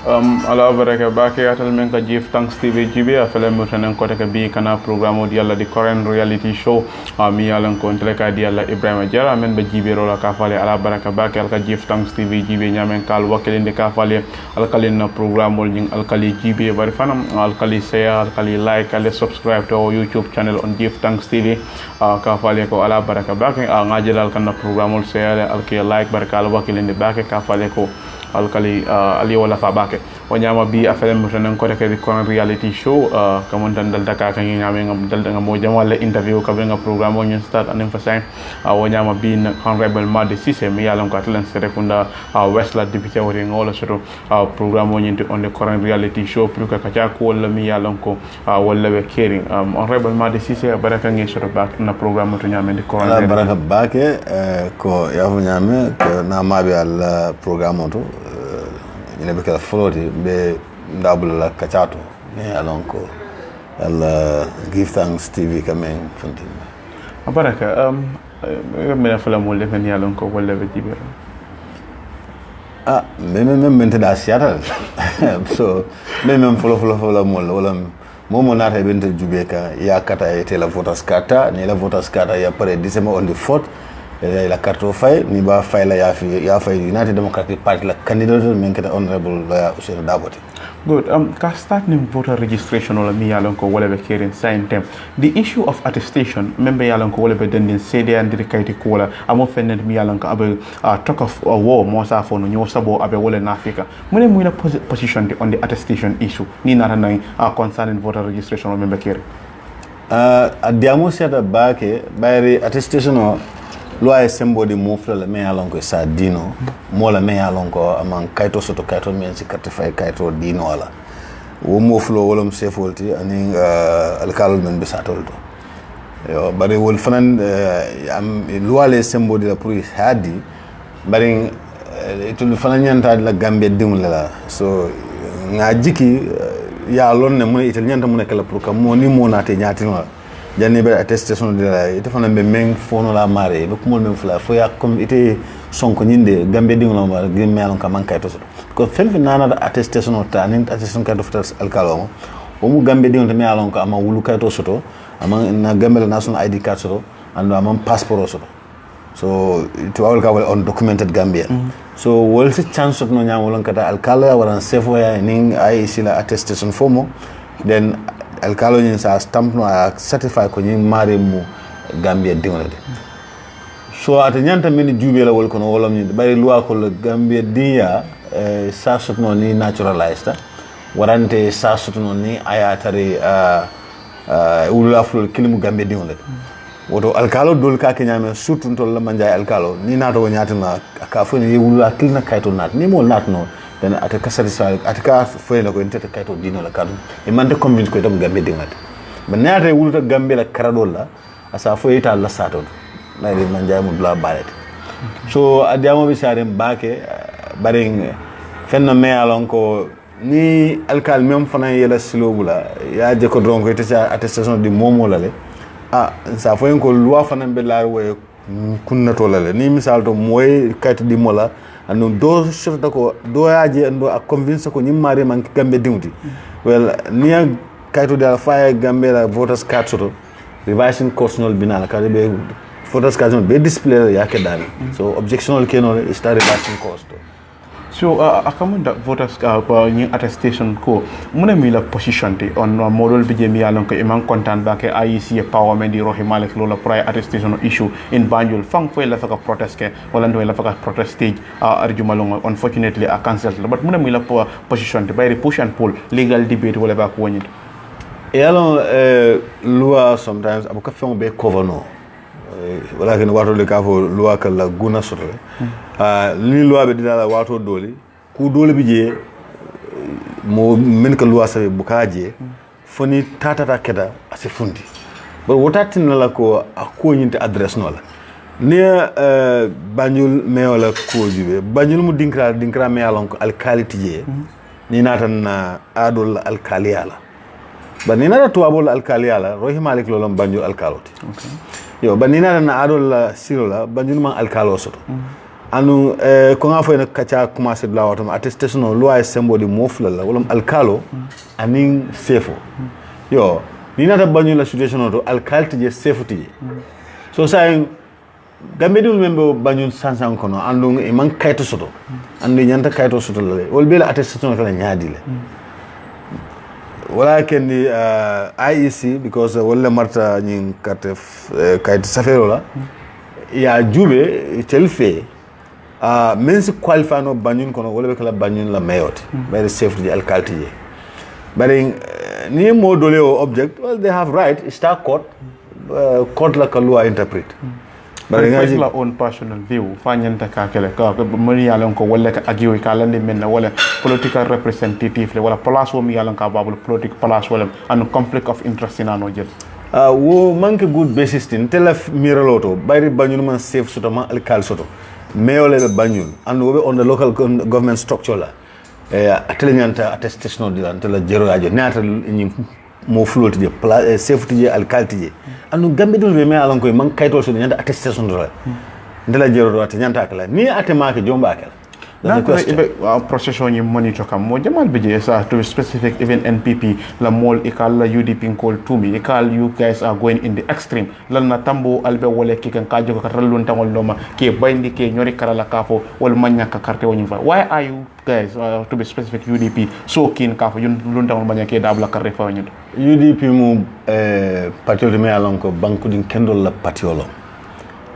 ala baraka bake atal men ka jif thanks TV jibe afele mutanen ko taka bi kana programme di yalla di current reality show mi yalan ko tele ka di yalla Ibrahima Jara men be jibe rola ka fale ala baraka bake al ka jif thanks TV jibe nyamen kal wakilinde ka fale al kalin na programme wol jing al kali jibe bari fanam al kali share al kali like al subscribe to YouTube channel on jif thanks TV ka fale ko ala baraka bake ngajal kan na programme wol share al ki like baraka al wakilinde bake ka fale ko alkali ali wala fa bake o nyama bi afele mutanen ko rek ko reality show kamon tan dal daka kan nyame ngam dal ngam mo jam wala interview ka benga programme o nyen start anen fa say o nyama bi Hon Madi Ceesay mi yalam ko atlan Serrekunda Westla député wori ngolo soto programme o nyen on the current reality show pour ka ka ko wala mi yalam ko wala be kering Hon Madi Ceesay baraka ngi soto bak na programme to nyame di current baraka bake ko yafu nyame ko na mabe al programme to ina be kala floti be ndabula la kachato mais alors ko Allah give thanks TV kamen fontin baraka mena fala mo le fen yalon ko wala be jibe men da siata so men folo mo wala momo na ta bente jubeka ya kata ete la voters kata ni la voters kata ya pare December on the 4th la carte fay ni ba fay la ya fay United Democratic Party la candidate men kata honorable lawyer Ousainou Dabote. Good. Ka start nim voter registration wala mi yalon ko wala be keren sign tem. The issue of attestation member yalon ko wala be den CD and kayti ko wala amo fennet mi yalon ko abe talk of war mo sa fo no nyo sabo abe wala na Africa. Mune mu na position on the attestation issue ni na tan concerning voter registration member keren. Adiamo seta bake bayri attestation loi sembo di mufla la me alon ko sa dino mo la me alon ko amang kayto soto kayto men ci certify kayto dino wala wo muflo wala msefolti ani alkal men be satol to yo bari wol fanan am loi le sembo di la pour hadi bari itul fanan nyanta la gambe dimul la so nga jiki ya lon ne mun itel nyanta mun kala pour ka mo ni mo naté nyati no janni be attestation de la ite fana be men fono la mare be kumol men fula fo ya comme ite sonko nyinde gambe di ngolo ma gem melon ka man kayto ko felfi nana da attestation ta nin attestation ka do fotas alkalo o mu gambe di ngol me alon ko ama wulu kayto soto ama na gambe la national ID card soto ando ama passport soto so to all ka on documented Gambia so wol si chance no nyamolon kata alkalo ya waran sefo ya nin ay sila attestation fomo then alkalo nyin sa stamp no a certify ko nyin mare mu Gambia dingolade so ata nyanta min jube la wol kono wolom nyin bari loi ko le Gambia dia sa sutno ni naturalized warante sa sutno ni ayatare ulula ful kilimu Gambia dingolade woto alkalo dol ka kenyame surtout to la manjay alkalo ni nato nyatina ka foni ulula kilna kayto nat ni mo nat no dan ataka satisfy ataka foyna ko entete kayto dino la kadum e mande convince ko tam Gambia dingate ba naate wuluta Gambia la karadol la asa foyita la sato na le manjay mu bla balete so adiamo bi sare mbake baring fenno me alon ko ni alkal mem fana yela silobula ya je ko don ko ite attestation di momo la le sa foyen ko loi fana be la way kunna to la le ni misal to moy kayto di mola ando do shirta ko do yaaje ando a convince ko nyimare man Gambia dingti well niya kayto dal faya Gambia la voters card soto revising constitutional binala ka be voters card be display ya ke dal so objectional keno is the revising cost so akamunda voters ni attestation ko muna mi la position te on model bi jemi yalon ko imam content ba ke IEC power men di rohi malik lola prior attestation issue in Banjul fang fo la faka protest ke wala ndo la faka protest stage arjumalong unfortunately a cancel but muna mi la position te by push and pull legal debate wala ba ko woni yalon loi sometimes abuka fon be cover no wala ken wato le ka fo loi kala guna soto ni loi be dina la wato doli ku doli bi je mo men ka loi sabe bukaje foni tata keda ase fundi bo wotatin la ko ko nyinte adresse no la ne Banjul me wala ko jibe Banjul mu dinkra me alon ko alkaliti je ni natan adol alkaliyala ba ni nata tuwabol alkaliyala rohi malik lolom Banjul alkaloti okay yo ba ni nata na adol silo la Banjul man alkalo soto anu ko nga fo na kacha commencer la wato attestation loi sembo di mofla la wala alkalo anin sefo yo ni nata banyu la situation to alkalti je safety so say gambe dul membe banyu sansan kono andu e man kayto soto andu nyanta kayto soto la wol bela attestation kala nyaadi le wala kendi IEC because wala marta nyin carte kayto safero la ya jube telfe men si qualify no banyun kono wala be kala banyun la mayot by the safety alkalti je but ni mo dole o object well they have right start court court la kalua interpret but ngaji la own personal view fanyanta ka kele ka mari yalon ko wala ka agiyo ka lande men wala political representative le wala place wo mi yalon ka babul political place wala an conflict of interest ina no jël wo manque good basis tin tela miraloto bayri banyun man safe soto man alkal soto mayole be banyun and wo be on the local government structure la atelenyanta attestation de la jero ajo nata ni mo float je safety je alkalti je anu gambe dum be me alon koy man kayto so nyanta attestation de la jero do atanyanta kala ni atema ke jomba kala na ko ibe procession ni monitor kam mo jamal be je sa to be specific even NPP la mol ikal la UDP call to me ikal you guys are going in the extreme lan na tambo albe wala kikan kajo ka rallon tangol loma ke bayndi ke nyori kala kafo wal manya ka carte woni fa why are you guys to be specific UDP so keen kafo yun lon tangol manya ke dabla carte fa woni UDP mu patriote me alon ko banku din kendol la patiolo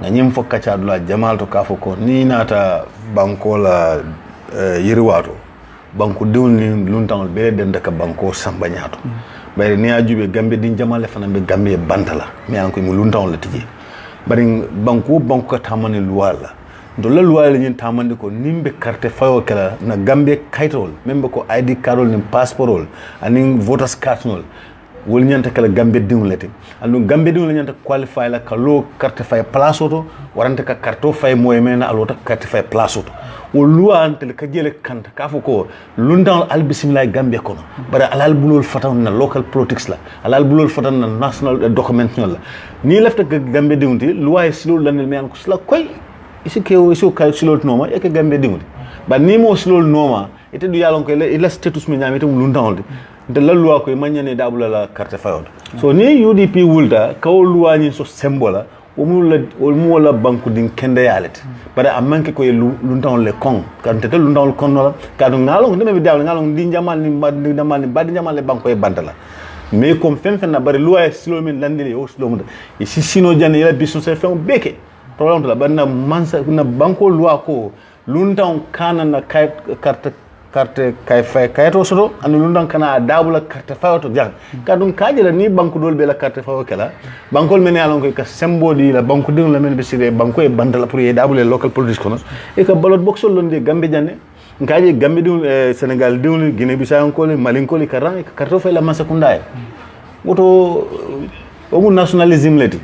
na nyim fo kacaadu la jamal to kafo ko ni nata banko la yiriwato banko dewni luntangol be den daka banko sambañato bari ni ajube gambe din jamale fana be gambe bantala mi an ko mu luntangol la tije bari banko tamane luwala do la luwala nyin tamande ko nimbe carte fayo kala na gambe kaytol membe ko ID cardol ni passportol anin voters cardol wol nyanta kala gambe dingulete andu gambe dingul nyanta qualify la kalo carte fay place auto warante ka carte fay moy mena alota carte fay place auto wol luwa antel ka jele kanta ka ko lundan al bismillah gambe kono bara alal bulol fatan na local politics la alal bulol fatan na national document la ni lefta gambe dingulti luwa silol lanel men ko sla koy isi kewo iso kay silol noma e ka gambe dingulti ba ni mo silol noma ite du yalon ko ila status mi nyamete lundan de la loi ko manyane dabula la carte fayod so ni UDP wulda kaw loi ni so sembola o mu la banku din kende yalet bara amanke ko luntan le kon kan te luntan le kon no ka do ngalo ndeme bi dawl ngalo din jamal ni bad jamal le banko e bandala mais comme fen na bare loi silo min landile o silo mu e si sino jane ila bisu se fen beke problème la banna mansa na banko loi ko luntan kana na carte kay fay kayto soto anu lundan kana dabula carte fayoto jang kadum kajela ni banku dol be la carte fayo kala bankol men yalon ko ka sembo di la banku ding la men be sire banko e bandala pour e dabule local politics kono e ka ballot box londe gambe janne ngaji gambe dum Senegal dum Guinée Bissau ko le Mali ko le karan e carte fay la Serrekunda woto o mu nationalism leti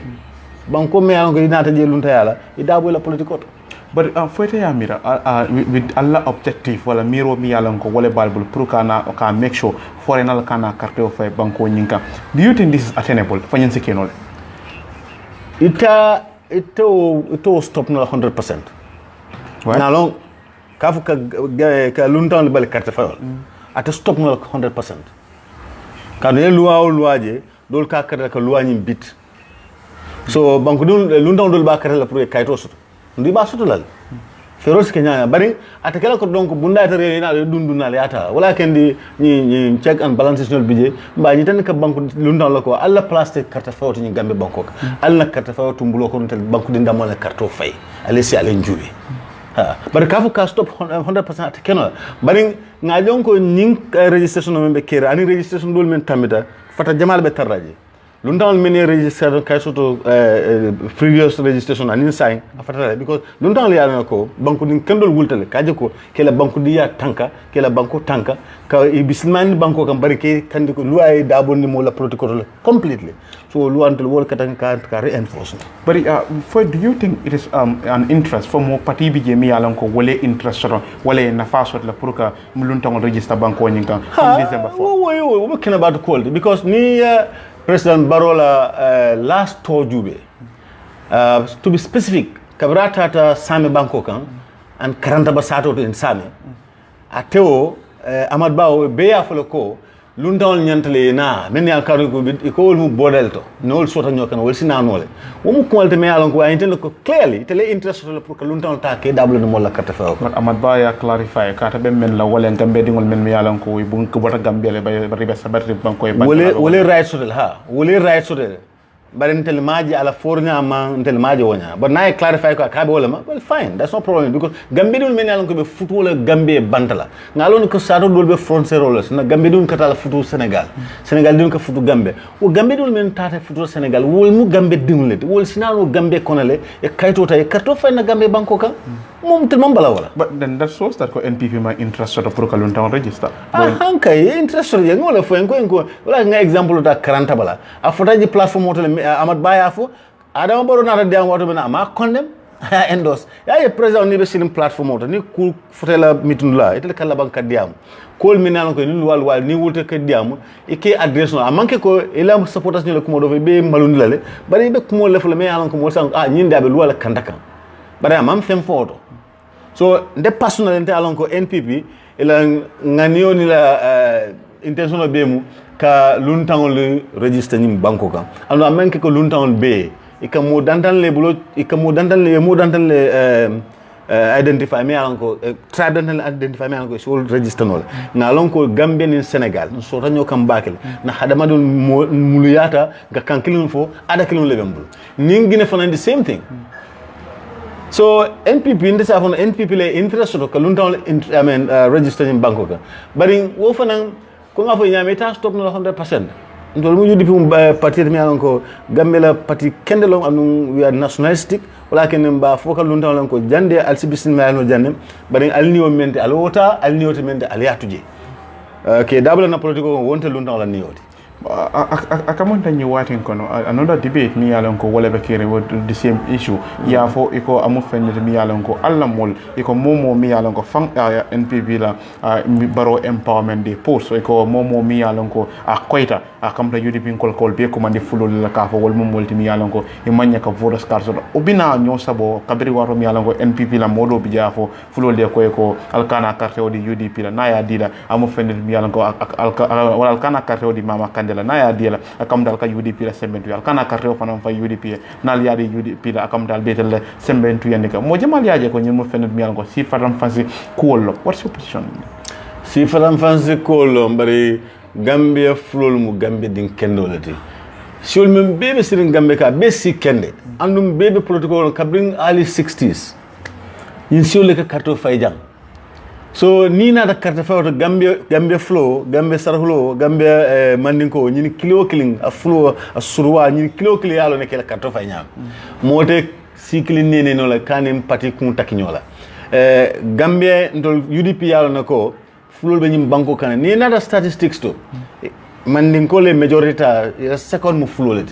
banko me yalon ko inata je lunta yala e dabule politique but foyte ya mira with alla objective wala miro mi yalan ko wala balbul pour kana ka make sure forenal kana carte of banko nyinka do you think this is attainable fanyen sekenol ito stop no 100% na long kafu ka luntan le bal carte fayol ata stop no 100% kan ye loi je dol ka carte ka loi nyim bit so banko dul luntan dol ba carte la pour kayto so ndi ba soto lal feroz kenya bari atakela ko donc bunda tare ina dunduna le ata wala kendi ni check and balances nol budget ba ni tan ka banku lundan la ko alla plastic carte fawto ni gambe banko ka alla carte fawto mbulo ko tel banku dinda mo la carte fay ale si ale njubi ha bari kafu ka stop 100% atakena bari ngajon ko ning registration no membe kera ani registration dol men tamita fata jamal be tarraji lundan men register kay soto previous registration anin sign afata because lundan le yana ko banku din kendol wultale kaje ko kela banku di ya tanka kela banku tanka ka bisman banko kam bari ke kandi ko loi dabonni mo la protocol completely so luantel wol katan ka reinforcement but for do you think it is an interest for mo parti bi je mi yalan ko wole interest wole na fasot la pour ka muluntan register banko nyinka December 4 we can about cold because ni President Barola last tour jube to be specific kabrata ta same banko kan an karanta ba sato to insame ateo amad bawo be ya folo ko luntawol ñantale na men ya karu ko ko wol mu bodel to nol sota ñokan wol sina nole wo mu ko me alon ko ay intel ko clearly tele interest to pour que luntawol ta ke dablo no molla carte fa ko amad ba ya clarify ka ta be men la wala gambe dingol men mi alon ko bu ko bota gambele ba ribe sabati ban koy ban wole right sotel ha wole right sotel bari intel maji ala fornya ma intel maji wonya but na clarify ko ka be wala ma well fine that's no problem because gambe dul men alon ko be futu wala gambe bantala ngalon ko sato dol be frontier wala na gambe dul katala futu Senegal Senegal dul ko futu gambe o gambe dul men tata futu Senegal wol mu gambe dinglet wol sinano gambe konale e kayto tay karto fay na gambe banko kan mom tel mom bala wala but then that shows that ko NPP ma interested pour que l'on register hankay interested ya ngola fo en ko wala nga example ta 40 bala a fotaji platform hotel Amad Baya fo Adama Barrow nata diam wato bena ma condemn endorse ya president ni be sin platform hotel ni ku fotela mitundula etel kala banka diam kol minalon ko ni wal ni wolte ka diam e ke address no manke ko ela supporters ni le kumo do be malundi lale bari be kumo le fo le me alon ko mo sang nyinde abe luwala kandaka bari am fem photo so nde personal ente alon ko NPP ela nganiyo ni la intention be mu ka luntangol register ni banko kan ando amanke ko luntangol be e ka mo dandan le bulo e ka mo dandan le identify me alon ko tribe dandan identify me alon ko so register no na alon ko Gambia ni Senegal so tanyo kam bakel na hadama don muluyata ga kankilun fo ada kilun le bembul ningine fana the same thing. So NPP in this afon NPP le interest to kalunta register in Bangkok but in wo fana ko nga fo nyame ta stop no 100% ndol mu yudi pum parti mi alon ko Gambia parti kendelo anu we are nationalistic wala ken ba fo kalunta lon ko jande al sibisin ma no jande bari al niwo mente al wota al niwo mente al yatuje ke dabla na politiko wonte lunta la niwoti akamonta nyi watin kono another debate mi yalon ko wala bakere with the same issue ya fo iko amu fende mi yalon ko alla mol iko momo mi yalon ko fang NPP la baro empowerment de post so iko momo mi yalon ko koita akamta UDP kol be ko mandi fulol la ka fo wol mom molti mi yalon ko e manya ka voters card so obina nyo sabo kabiri waro mi yalon ko NPP la modo bi jafo fulol de ko alkana carte odi UDP la naya dida amu fende mi yalon ko wala alkana carte odi mama la na ya diela akam dal ka UDP la sembentu yal kana karto fanam fa UDP nal ya di UDP la akam dal betel la sembentu yandika mo jamal yaaje ko nyum fenet mi yal ko si faram fansi kuolo what's your position si faram fansi kuolo mbari Gambia flol mu Gambia din kendo lati siol mem bebe sirin Gambia ka be si kende andum bebe protocol ka bring early 60s yin siol ka karto fayjang so ni na da carte fawto Gambia flow Gambia sarhulo Gambia mandinko ñini kilo killing a flow a surwa ñini kilo kili yalo ne kala carte fay ñam mote sikli nene no la kanem pati kun takinyola Gambia ndol UDP yalo nako flow be ñim banko kan ni na da statistics to mandinko le majorita second mu flow le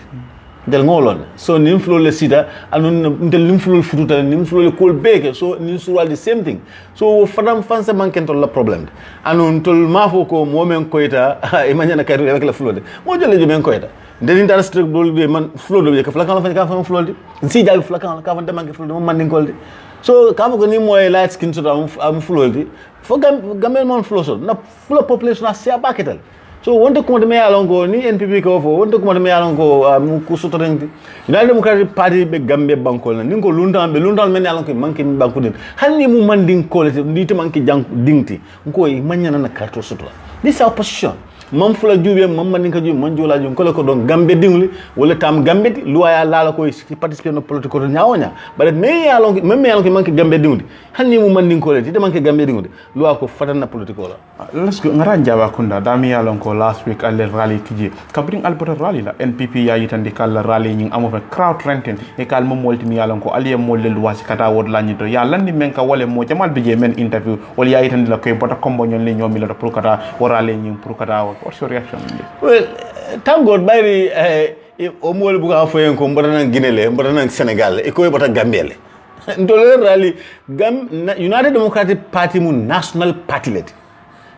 del ngolon so nim flow le sida anun del nim flow fututa nim flow le kol beke so nim surwa the same thing so fadam fanse manken to la problem anun tol mafo ko momen koyta e manyana kayto avec la flow de mo jole men koyta den interest dol be man flow do ka flakan fa ka fa flow de si jall flakan ka fa demanke flow de mo man ngol de so ka ko ni moy light skin to am flow de fo gamel mon flow so na flow population na sia baketal so wonto ko me alongo ni NPP ko fo wonto ko me alongo mu ku sotorenti United Democratic Party be Gambia bankol na ningo lundan men alongo manki banku din hanni mu manding quality ndi to manki jang dingti ko e manyana na karto soto this opposition mam fula jube mam mandinka jube man jola jum ko don Gambia dingli wala tam Gambia luaya lala ko ci participer no political nyawonya bare me alongo manki Gambia dingli hanni mu manding quality de manki Gambia dingli luwa ko fatana political la let's go ngara jaba kunda dami alongo last week al rally tiji kabring alberta rally la NPP ya yitandi kal rally ñing amu fa crowd renting e kal mo molti mi alongo aliye molle luwasi kata wod la ñito ya landi men ka wole mo jamal bije men interview wala ya yitandi la koy bota kombo ñon le ñomi la pour kata warale ñing pour kata what's your reaction on this? Well, thank God bari o mol bu ka foyen ko mbotana Guinée mbotana Sénégal e ko bota Gambia le ndole rally United Democratic Party mu national party let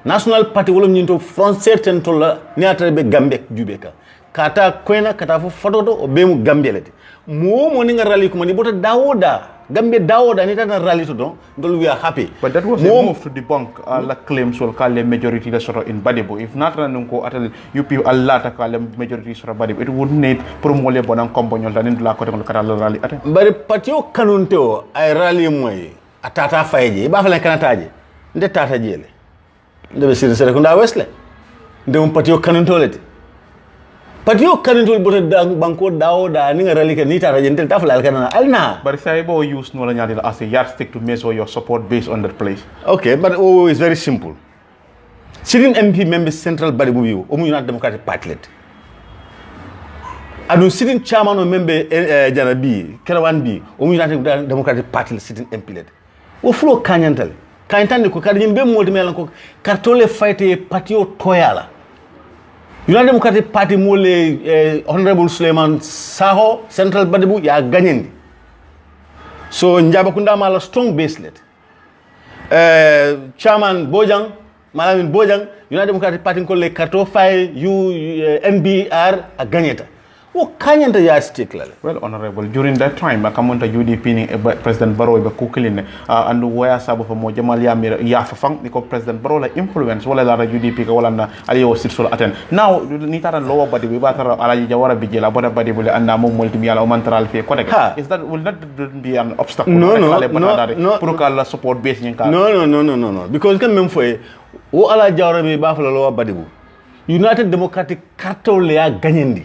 national party wolom ñinto français ten to la niata be Gambia jube ka kata koyna kata fo fototo o be mu Gambia le mo ni nga rally ko mani bota dawoda Gambia dawoda ni tan rally to don ngol we are happy. But that was a move to debunk la claims will call the majority the sort in Badibu. If not run ko atal UP Allah ta call majority sort Badibu, it would need promole bonang compagnon than in la ko kala rally ate. But patio kanunteo ay rally moy atata fayje ba fa la kanataje nde tata jele nde sir Serrekunda Westle nde mon patio kanuntolete patio kanuntol bote banko dawoda ni nga rally ke ni tata jentel tafla alkana alna. But say bo use no la as a yardstick to measure your support based on that place. Okay, but it's very simple. Sitting MP members Central Badibu view United Democratic Party adu sitting chairman of member Jana B Kerawan B United Democratic Party sitting MP led o flow kanyantal kanyantande ko kadi yimbe molti melan ko kartole fighte patio toyala United Democratic Party mole Honorable Suleiman Saho Central Badibu ya ganyendi so Njabakunda mala strong base led chairman Bojang Malamin Bojang United Democratic Party ko le karto fay NBR a gagneta o kanyanta ya stick la. Well, honorable, during that time akamonta UDP ni President Barrow be kukiline and where sabu fa mo jamal yamira ya fa fang ni ko President Barrow la influence wala la UDP ka wala na aliyo sitsul aten now ni tara lower body be batara ala jawara bi jela boda body bule anda mo multi yala o mantral fi ko is that will not be an obstacle no pour que la support base nyin ka no because quand même foi o ala jawara bi ba fa la lower body bu United Democratic cartel ya gagnendi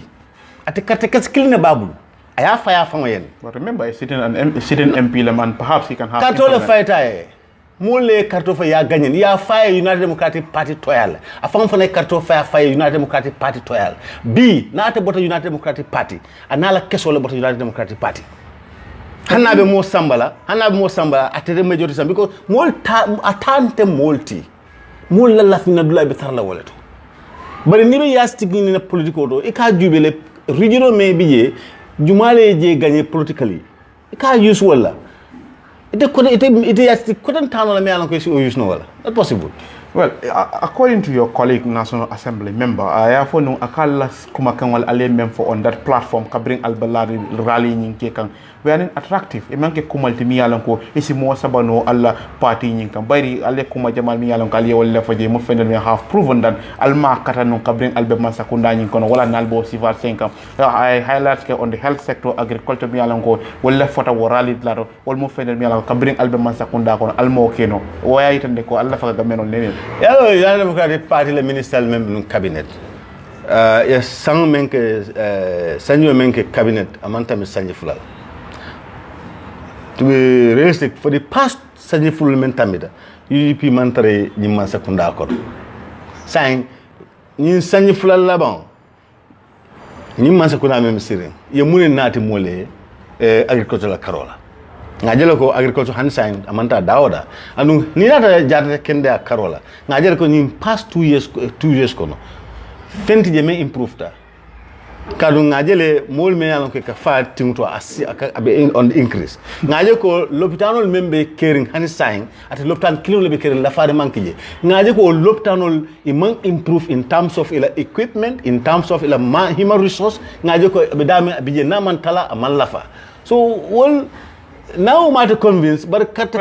ate kate kaskilina babul aya faya fangoyen. But remember sitting MP man perhaps he can have cartel fighter mole cartel fa ya ganyen ya fire United Democratic Party toyal afam fa ne cartel fire United Democratic Party toyal b na ate bota United Democratic Party anala keso le bota United Democratic Party hanabe mo sambala ate majority sam because mol atante multi mol la fina dula be tarla wala to bari ni be yastigi ni na political do e ka jubele regional may be jumale je gagné politically e ka use wala ite couldn't turn on me alon ko use no wala not possible. Well, according to your colleague National Assembly member, I have no akala kuma kan wal ale mem for on that platform ka bring albalari rally nyinke kan we are attractive e manke kuma mi alon ko isi mo sabano alla party nyinkan bari ale kuma jamal mi alon ka ale wala faje mo fendel me have proven that alma kata no ka bring albe man sakunda nyinkan wala nalbo civil 5 I highlight on the health sector agriculture mi alon ko wala fota wo rally laro wal mo fendel mi alon ka bring albe man sakunda ko almo keno waya itande ko alla fa ga menon nenel yalo United Democratic Party le ministerial member no cabinet yes sang menke sanyo menke cabinet amanta mi sanji fulal to be realistic for the past sanji fulal men tamida UDP mantare ni man sakunda ko sang ni sanji fulal la bon ni man sakunda même sirin ye mune nati mole agricultural carola ngajelo ko agriculture handsign amanta dawoda anu ni nata jarata kende a karola ngajelo ko ni past 2 years kono fenti je me improve ta kadu ngajele mol me yalon ko ka fa tingto abe on increase ngajelo ko l'hôpital membe caring handsign at l'hôpital kilo le be caring la faade manki je ngajelo ko l'hôpital e man improve in terms of ila equipment in terms of ila human resource ngajelo ko be dame be na man tala amal lafa so wol now matter convince but kat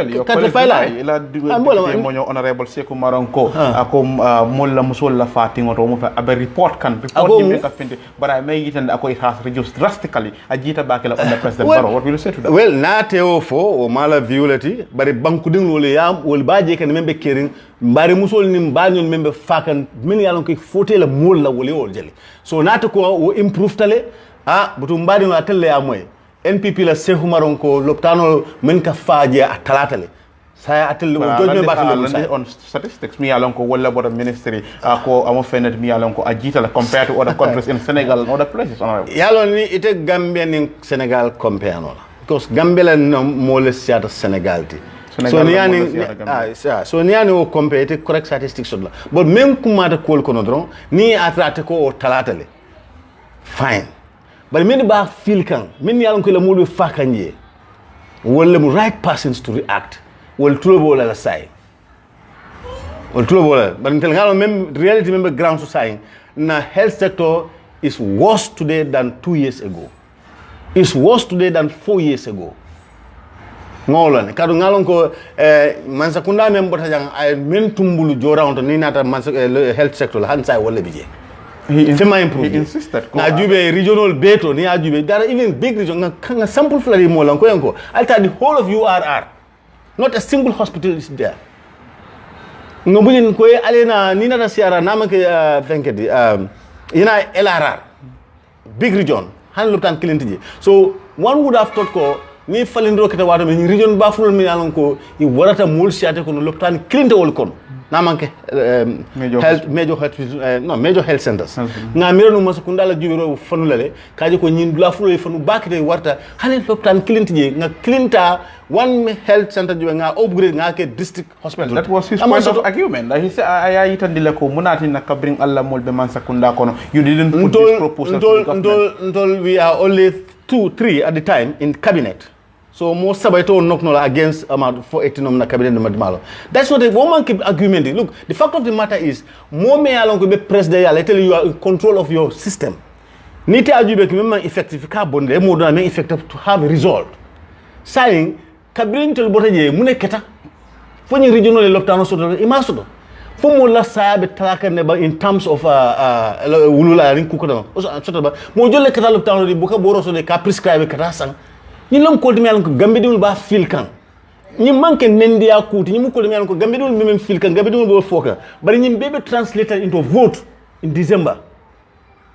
faila ila mo honorable Sekou Maronko ako molla musul la fatingo to mo fa abe report ni ka findi but I may it and ako it has reduced drastically ajita bakela on the president Barrow what will you say to that? Well na teo fo o mala violati bari banku ding lole yam wol baje kan membe kering bari musul ni banyon membe fakan min yalon ko fote la molla wole wol jeli so nata ko o improve tale butum badi no atelle ya moy NPP la Sekou Maronko loptano men ka faje a talatale saya atel jojme batale on statistics mi alon ko wala boda ministry ko amo fenet mi alon ko ajita la compared to other countries in Senegal and other places yalon ni ite Gambia ni Senegal compare no because Gambia la no mole siata Senegal ti so ni ani o compare ite correct statistics la but même kumata kol kono dron ni atrate ko o talatale fine but many ba feel kan min yalon ko la mulu fakanje wala mu right persons to react wal trouble la say wal trouble but intel ngalo même reality member ground society na health sector is worse today than 2 years ago is worse today than 4 years ago ngolone kadu ngalon ko Mansakunda men bota jang ay men tumbulu jorawon to ni nata health sector la han say wala bije he insisted na jube regional beto ni ajube there are even big region nga sample flari mo lan ko yanko alta the whole of URR not a single hospital is there ngobulin ko alena ni nata siara namake fenkedi ina LRR big region han lopitan kilintiji so one would have thought ko ni falindro keta wato ni region ba fulol mi alon ko I warata mul siate ko lopitan kilinte wol kon namanke major health centers nga miro no Masakunda la jubiro fanulale kaji ko nyin dula fulo fanu bakite warta hanen lopitan kilintiji nga kilinta one health center jube nga upgrade nga ke district hospital. That was his point of argument. He said aya itandile ko munati na kabring alla molbe Mansakunda kono you didn't put this proposal to the government. We are only 2-3 at the time in cabinet. So most sabaito knocknola against amount for 18 na cabinet madmalo. That's what the woman keep arguing. Look, the fact of the matter is more me along ko be president ya tell you are in control of your system. Nite ajube ki memang effective ka bonde mo do na effective to have a result. Saying cabinet tel botaje mune keta foni regional loptano soto imasodo. Fomo la sabe talaka ne ba in terms of wulula rin kuko soto ba mo jolle keta loptano di buka boro so de ka prescribe keta sang ni lom ko dum ko gambe dum ba fil kan ni manke nendia kuti ni mu ko dum ko gambe dum mem fil kan gambe dum bo foka bari ni bebe translated into vote in December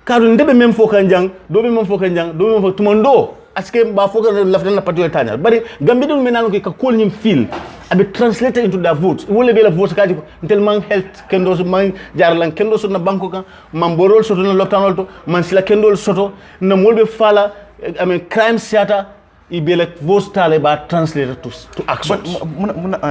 kadu ndebe mem foka njang do be mem foka njang do mem foka tumondo aske ba foka lafdan na patio tanya bari gambe dum menano ko ka kol ni fil abe translated into the vote wole be la vote kaji ko tellement health kendo so man jarlan kendo so na banko kan man borol soto na lopitanol to man sila kendo soto na molbe fala crime theater ibele vote tale ba translated to action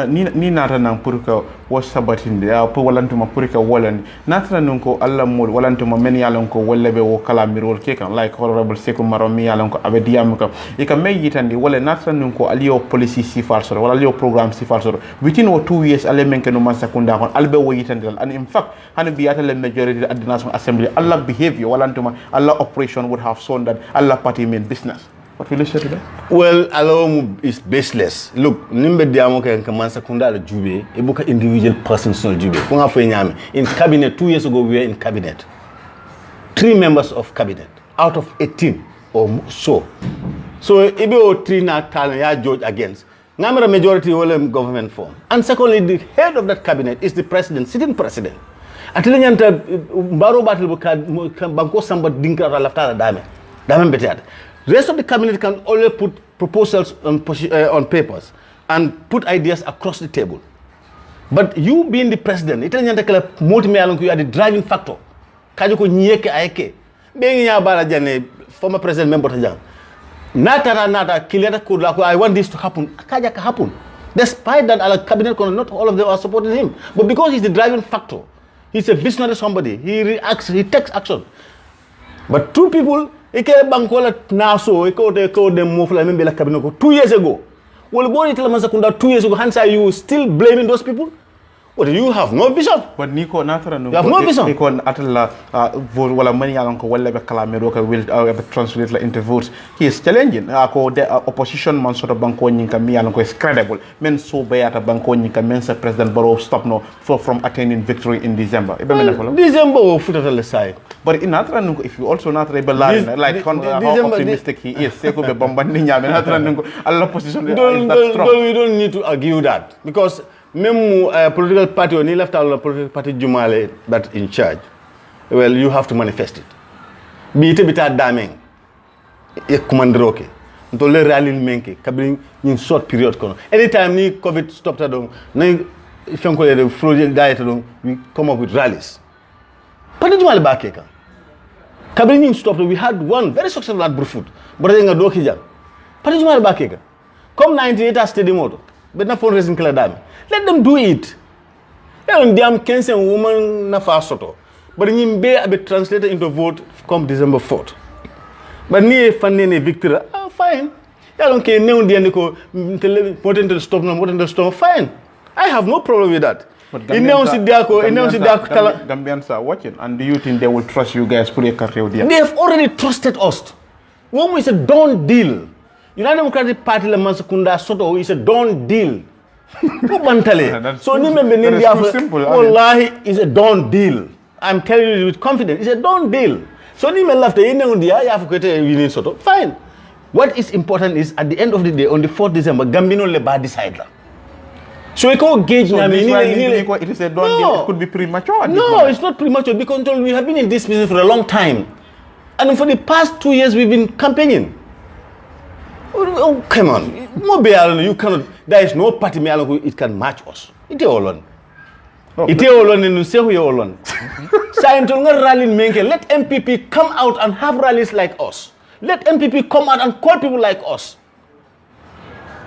ni nata nan pour que was sabatinde ya pour walantuma pour que wolani nata nan ko alla mol walantuma men yalon ko wollebe wo kala mirol ke kan like honorable Sekou Maro mi yalon ko abe diam ko e ka may yitandi wala nata nan ko aliyo policy sifar soro wala aliyo programme sifar soro within 2 years ale men ke no Mansakunda kon albe wo yitandi and in fact han bi atale majority at the National Assembly alla behavior walantuma alla operation would have shown that alla party mean business. What will you say to that? Well, alone is baseless. Look, nimbe diamo ke Mansakunda la jube, ebuka individual persons no jube. Kunga fo nyame. In cabinet 2 years ago we were in cabinet. 3 members of cabinet out of 18 or so. So ebe o 3 na tal ya judge against. Ngamara majority wole government form. And secondly, the head of that cabinet is the president, sitting president. Atile nyanta mbaro batil banko samba dinkra lafta dame. Dame betiat. Rest of the cabinet can only put proposals on papers and put ideas across the table. But you being the president, it doesn't take you are the driving factor. Kajoko nyeke aeke. Being yabara jane former president member tajang. Nata kileta kudlako. I want this to happen. Kaja ka happen. Despite that, our cabinet, not all of them are supporting him. But because he's the driving factor, he's a visionary somebody. He reacts. He takes action. But 2 people. Ike bankola naso iko de mofla membe la cabinet ko 2 years ago. Well, go to Mansakunda 2 years ago. Hence, are you still blaming those people? What do you have no vision? But Nico Natara no. You have no vision. Nico atala vote wala many along ko wala be kalamero ka will translate la into votes. He is challenging. Ako the opposition man sort of banko nyinka mi along ko is credible. Men so be at banko nyinka men sa President Barrow stop no from attaining victory in December. Well, December will put it on the side. But in Natara no, if you also Natara be like how optimistic he is, Sekou be bombarding nyame Natara no all opposition is that strong. We don't need to argue that because Memu political party or ni left out political party Jumale that in charge. Well, you have to manifest it. Be it bita daming. E commanderoke. Ntole rally menke. Kabling in short period kono. Anytime ni COVID stopped adong, na ifenko the flow diet adong, we come up with rallies. Party Jumale bakeka. Kabling in stopped. We had one very successful at Brufut. But I think doki jam. Party Jumale bakeka. Come 98 as steady moto. But na fundraising kala dami. Let them do it. They damn Kenyan woman na fasoto. But you be translated into vote come December 4th. But ni fanene victory. Fine. I don't care. Neon dianiko potential stop no potential stop. Fine. I have no problem with that. But Gambians are watching, and do you think they will trust you guys? They have already trusted us. When we said don't deal. United Democratic Party la Serrekunda soto is a done deal. So that is too simple. Wallahi is a done deal. I'm telling you with confidence, it's a done deal. So ni men lafte yene undia ya fukwete wini soto. Fine. What is important is at the end of the day, on the 4th December, Gambino Leba decide la. So we can gauge. So it is a done deal. It could be premature. No, it's not premature because we have been in this business for a long time, and for the past 2 years we've been campaigning. Oh, come on, you cannot. There is no party it can match us. It is all on. It is all on. And you say we all on. Let MPP come out and have rallies like us. Let MPP come out and call people like us.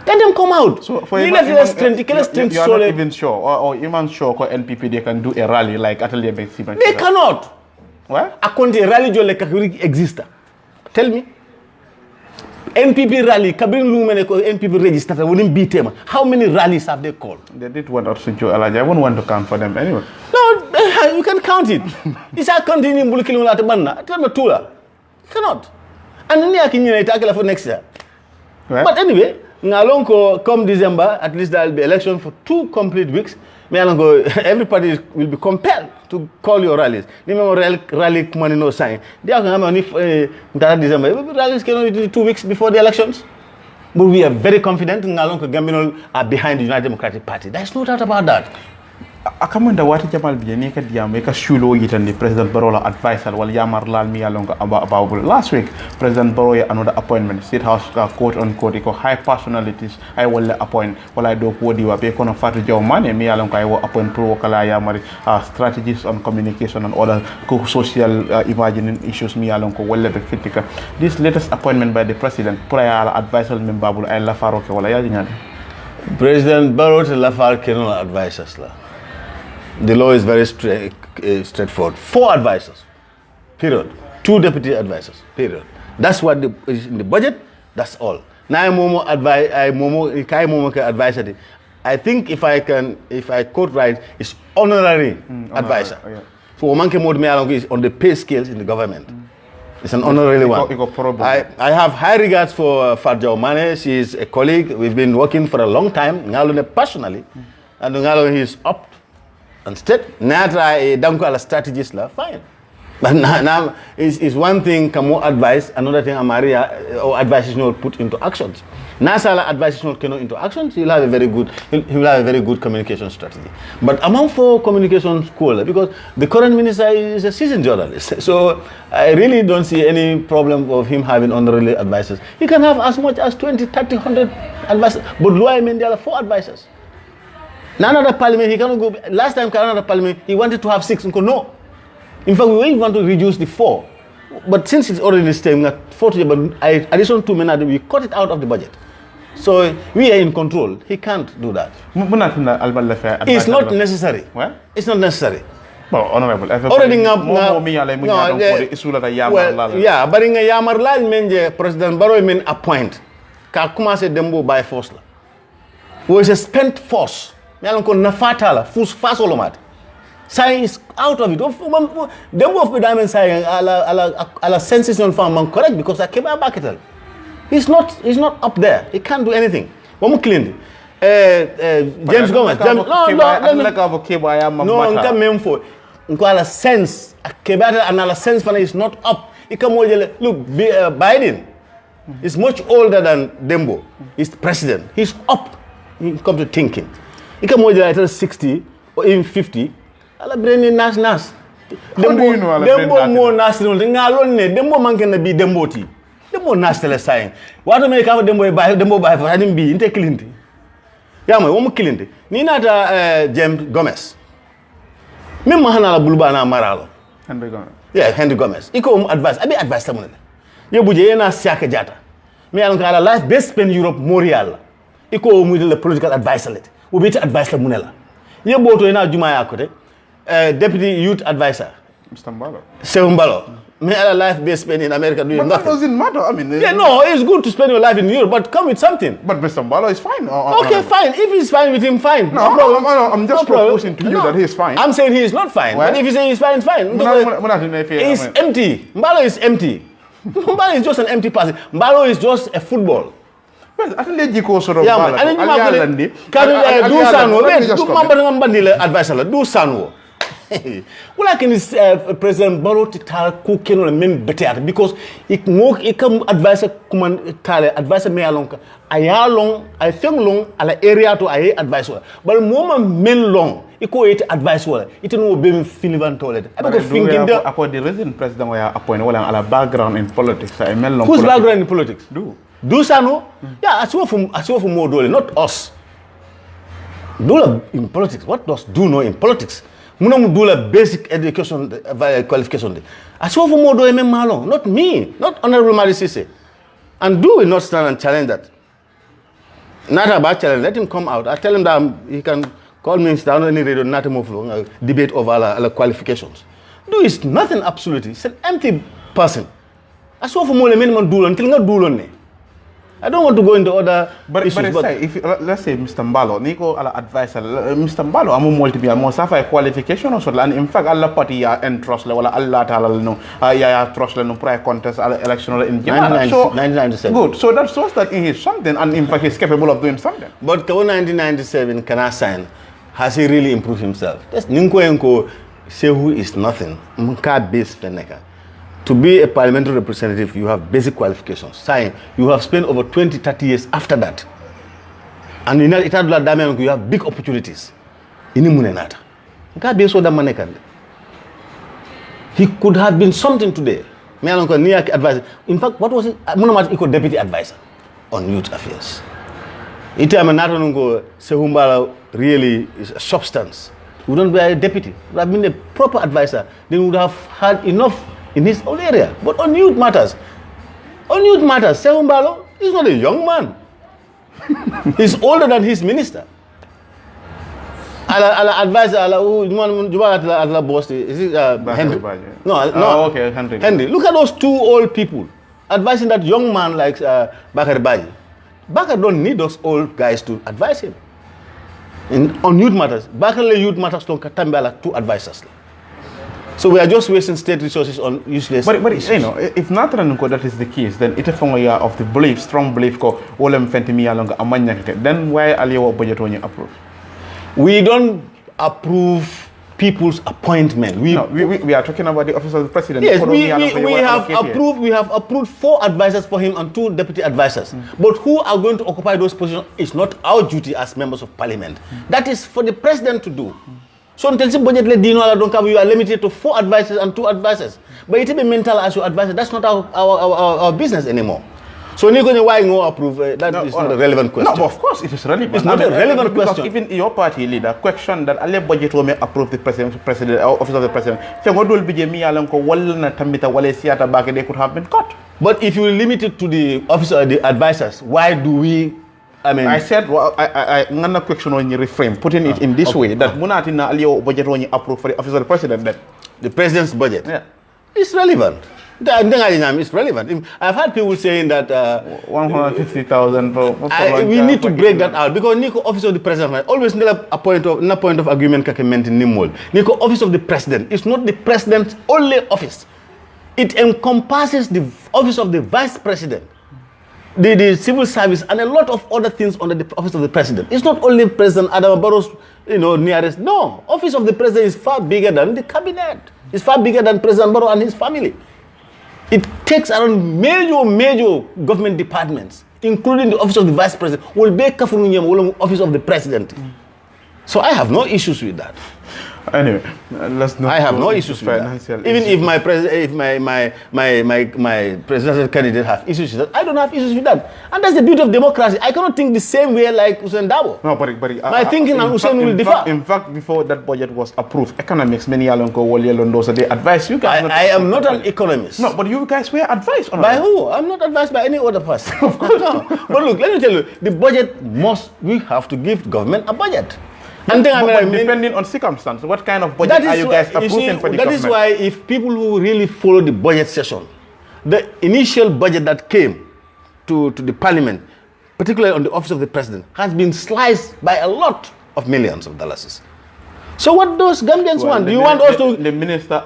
Let them come out. So for you are not even sure, or even sure for NPP they can do a rally like Atelier Bexi. They cannot. What? According to rally jo like exist. Tell me. NPP rally, Kabin Lumene NPP registered wouldn't beat them. How many rallies have they called? They did one or two. I wouldn't want to count for them anyway. No, you can count it. It's a continuing bulletin at the banana. Tell me Tula. Cannot. And then I can take for next year. Right. But anyway, Ngalonko come December, at least there will be election for 2 complete weeks. Everybody will be compelled to call your rallies. Rally money no sign. They are going to December. Rallies cannot do 2 weeks before the elections. But we are very confident Ngalonko Gambino are behind the United Democratic Party. There's no doubt about that. Akamanda wati jamal biya ka diam ka shulo yitande President Barola advisor wal yamar lal mi yalonga about last week President Baroya another appointment State House quote on quote ko high personalities I will appoint wala I do wodi wa be kono fatu jaw mane mi yalonga I will appoint pro kala yamari strategies on communication and other social imagining issues mi yalonga wala be fitika. This latest appointment by the president pura advisor min babul ay la faro ke wala ya nyade President Barrow la far kenol advisors la. The law is very straightforward. 4 advisors, period. 2 deputy advisors, period. That's what is in the budget. That's all. Now advisor. I think if I quote right, it's honorary advisor. Yeah. So Omanke Modme is on the pay scales in the government. It's an honorary one. I have high regards for Farjao Mane. She is a colleague. We've been working for a long time. Ngalone personally, and Ngalone is up. Instead, Natra Danko ala strategies la fine. But now is one thing Kamo advice, another thing Amaria or advice is not put into actions. Nasala advice is not cannot into actions, he'll have a very good communication strategy. But among 4 communication school, because the current minister is a seasoned journalist. So I really don't see any problem of him having honorary advisors. He can have as much as 20, 30, 100 advisors. But Lua there are 4 advisors. Another parliament, he cannot go. Last time, Canada Parliament, he wanted to have 6. No. In fact, we want to reduce the 4. But since it's already staying at 40, but additional 2 men, we cut it out of the budget. So we are in control. He can't do that. It's not necessary. What? It's not necessary. Well, honorable. Already yeah, but in Yamar Lal menje President Barrow men appoint. Kakuma se dembo by force la. Was a spent force. Yalonko nafatala fus fasolomat. Science out of it. Dembo of the diamond science ala sensation farm correct because I came back at all. He's not up there. He can't do anything. One clean. James Gomez. No, sense. Another sense is not up. Look, Biden is much older than Dembo. He's president. He's up. He comes to thinking. He can more than 60 or even 50. Ala brain nas. Dembo more national. Dembo man can be Dembo tea. Dembo national sign. What make have Dembo by for having be inte Clinton. Yama, one Clinton. Nina James Gomez. Me mahana la bulbana maralo. Henry Gomez. Yeah, Henry Gomez. Iko advice. I be advice someone. You buje na siaka jata. Me alon kala life best spend Europe Morial. Iko mu the political advisor let. We be advice la munela. You boto ina juma yakote. Deputy youth advisor. Mr. Mbalo. Mbalo. Me ala life best spend in America doing but nothing. That doesn't matter. I mean, yeah, no, it's good to spend your life in Europe, but come with something. But Mr. Mbalo is fine. Okay, fine. If he's fine with him, fine. No, I'm just proposing to you that he's fine. I'm saying he's not fine. What? But if you say he's fine, it's fine. He's empty. Mbalo is empty. Mbalo is just an empty person. Mbalo is just a football. Well, atale jiko soro Yeah, bala. man. And Aliyalan di. do sanwo. Do mamba ngambandi le advice la. Do sanwo. Wala can is President Barrow to tell cooking or men better because it come advice kuman tale advice me along I think long ala area to I advice but moment men long iko it advice wala it no be feeling toilet I go thinking the the reason president were appointed wala ala background in politics I men long whose background in politics do sano yeah as well for more dole not us do in politics what does do know in politics Munam do a basic education qualification. As well for more do malong, not me, not Honorable Hon Madi Ceesay. And do we not stand and challenge that? Not about challenge, let him come out. I tell him that he can call me down any radio, not move long, debate over our qualifications. Do is nothing absolutely. It's an empty person. As well for more minimum do until not do on. I don't want to go into other issues. But if let's say Mr. Mbalo, Nico ala advisor, Mr. Mbalo, amu multiple more safa qualification or so. And in fact, Allah party ya entrust le wala Allah ta'ala no ya trust le no prior contest election in Japan. So 1997. Good. So that shows that he is something, and in fact, he's capable of doing something. But 1997 can I sign? Has he really improved himself? That's Ninko say who is nothing. Mka base feneka. To be a parliamentary representative, you have basic qualifications. Sign, you have spent over 20, 30 years after that. And in that, you have big opportunities. He could have been something today. In fact, what was it? Munamat deputy advisor on youth affairs. Sehumbala really is a substance. He wouldn't be a deputy. He would have been a proper advisor. They would have had enough in his own area. But on youth matters, Sehumbalo is not a young man. He's older than his minister. Advisor, boss, is it Henry? No, okay, Henry. Henry. Look at those two old people advising that young man like Bakar Baji. Bakar don't need those old guys to advise him. On youth matters, Bakar youth matters don't Katambala two advisors. So we are just wasting state resources on useless. But you know, if not that is the case, then it is from a of the belief, strong belief ko olem fentimi alonga amanya. Then why aliyo budget when you approve? We don't approve people's appointment. We are talking about the office of the president. Yes, we have approved 4 advisors for him and 2 deputy advisors. But who are going to occupy those positions is not our duty as members of parliament. That is for the president to do. So until the budget you are limited to 4 advisors and 2 advisors. But it be mental as your advisor. That's not our business anymore. So why no approve? That is not a relevant question. No, of course it is relevant. It's not a relevant question. Even your party leader question that alle budget will approve the president office of the president. They could have been cut. But if you limit it to the office of the advisors, why do we? I said, well, I question when you reframe, putting it in this way that Munatina Alio budget when you approve for the office of the president, that the president's budget, is relevant. It's relevant. I've had people saying that 150,000. We need to break that out because Nico office of the president always need a point of agreement. Nico office of the president is not the president's only office. It encompasses the office of the vice president, the civil service, and a lot of other things under the office of the president. It's not only President Adam Barrow's, nearest. No, office of the president is far bigger than the cabinet. It's far bigger than President Barrow and his family. It takes around major government departments, including the office of the vice president, office of the president. So I have no issues with that. Anyway, let's not. I have no issues with that. Even if my presidential candidate has issues with that, I don't have issues with that. And that's the beauty of democracy. I cannot think the same way like Usain Dabo. No, but my thinking and Usain will differ. In fact, before that budget was approved, economics, many so they advise you guys. I am not an economist. No, but you guys were advised on by who? I'm not advised by any other person. Of course. No. But look, let me tell you, the budget we have to give government a budget. And then depending on circumstances, what kind of budget are you guys approving for the government? That is why if people who really follow the budget session, the initial budget that came to the parliament, particularly on the office of the president, has been sliced by a lot of millions of dollars. So what those Gambians want? Do you want us to? The minister.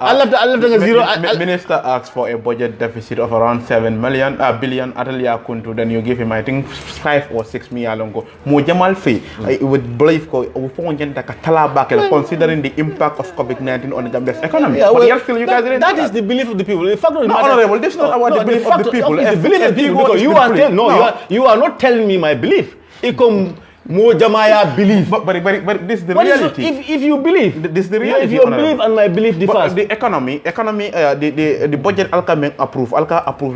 Minister asked for a budget deficit of around 7 billion. Atalia Kuntu. Then you give him, I think, 5 or 6 million. Mo Jamal Fee. It would believe considering the impact of COVID-19 on the Gambia's economy. Yeah, well, still, you guys that is the belief of the people. The fact of the matter, honorable, this is not about the belief of the people. It's the belief of the people because you are not telling me my belief. Mo Jamaya believe. But this is the reality. If you believe, this is the reality. If you believe and my belief differs. The economy, the budget Alka approved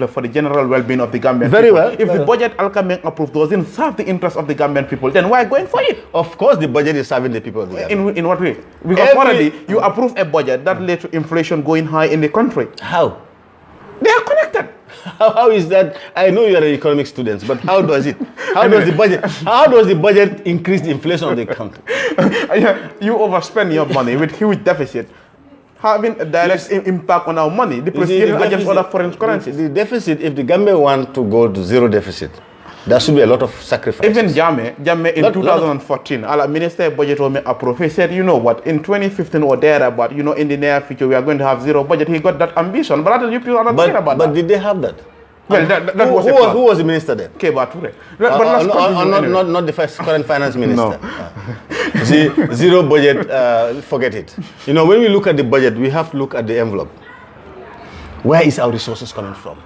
for the general well-being of the Gambian Very people. well. If the budget Alka approved doesn't serve the interest of the Gambian people, then why going for it? Of course, the budget is serving the people of the Gambia. In what way? Because already you approve a budget that led to inflation going high in the country. How? They are connected. How is that? I know you are an economic student, but how does it? How does the budget increase the inflation of the country? You overspend your money with huge deficit, having a direct impact on our money, depreciating against other foreign currencies. The deficit, if the Gambia want to go to zero deficit, there should be a lot of sacrifices. Even Jammeh in 2014, our minister budget approved. He said, you know what, in 2015 or thereabout, in the near future, we are going to have zero budget. He got that ambition, but you people are not talking about that. But did they have that? Well, who was the minister then? Keba Toure. Not the current finance minister. No. See, zero budget, forget it. When we look at the budget, we have to look at the envelope. Where is our resources coming from?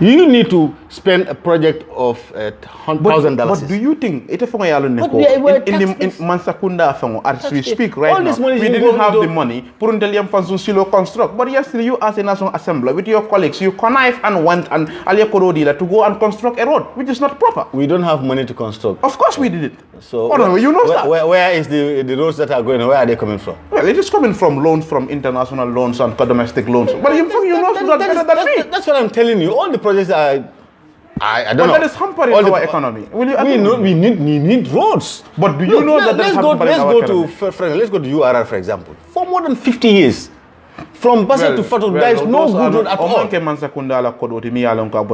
You need to spend a project of $1,000. But do you think in Mansakunda as we speak right now, we didn't have the money to construct. But yesterday you as a National Assembly with your colleagues, you connive and went and to go and construct a road, which is not proper. We don't have money to construct. Of course we did it. So that. Where is the roads that are going? Where are they coming from? Well, it is coming from loans, from international loans and domestic loans. But you know that better than me. That's what I'm telling you. All the projects are. I don't know. But that is hampering our economy. We need roads. But do you know that that's hampering our economy? Let's go to URR, for example. For more than 50 years, from Basel to Fatou, there is no good road at all.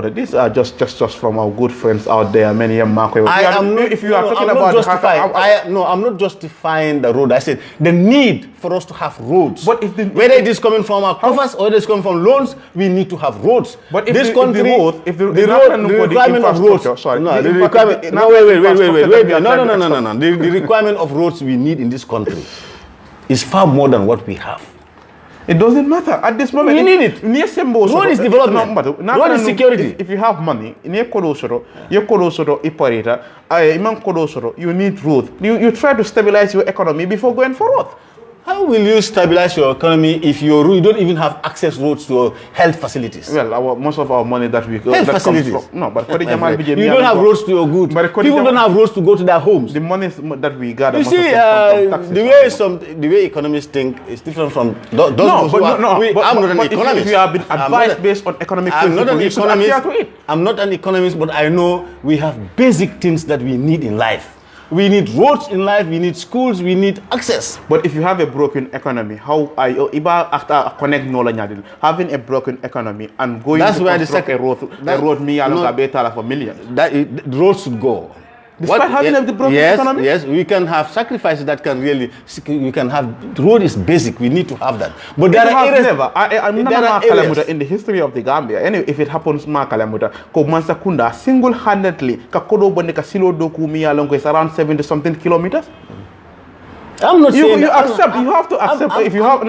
These are just from our good friends out there. Many of them. I'm not justifying the road. I said the need for us to have roads. But whether it is coming from our coffers or it is coming from loans, we need to have roads. But if this the country, the requirement of roads. No, the requirement. No, wait. No. The requirement of roads we need in this country is far more than what we have. It doesn't matter. At this moment, we need it. Road is development. Road is security. If you have money, you need road. You try to stabilize your economy before going forward. How will you stabilize your economy if you don't even have access roads to health facilities? Well, most of our money that we health that facilities. Comes from, no, but you don't have roads to your goods. People don't have roads to go to their homes. The money that we gather. You see, the way economists think is different from those who are. I'm not an economist. If you have been advised based on economic principles, I'm not an economist, but I know we have basic things that we need in life. We need roads in life, we need schools, we need access. But if you have a broken economy, how are you after connect having a broken economy and going that's to where construct a road for millions? The roads should go. Despite having a broken economy? Yes, we can have sacrifices that can really, we can have, the road is basic, we need to have that. But there are areas. I'm not in the history of the Gambia. Anyway, if it happens, Serrekunda single-handedly, is around 70-something kilometers. I'm not saying you have to accept if you have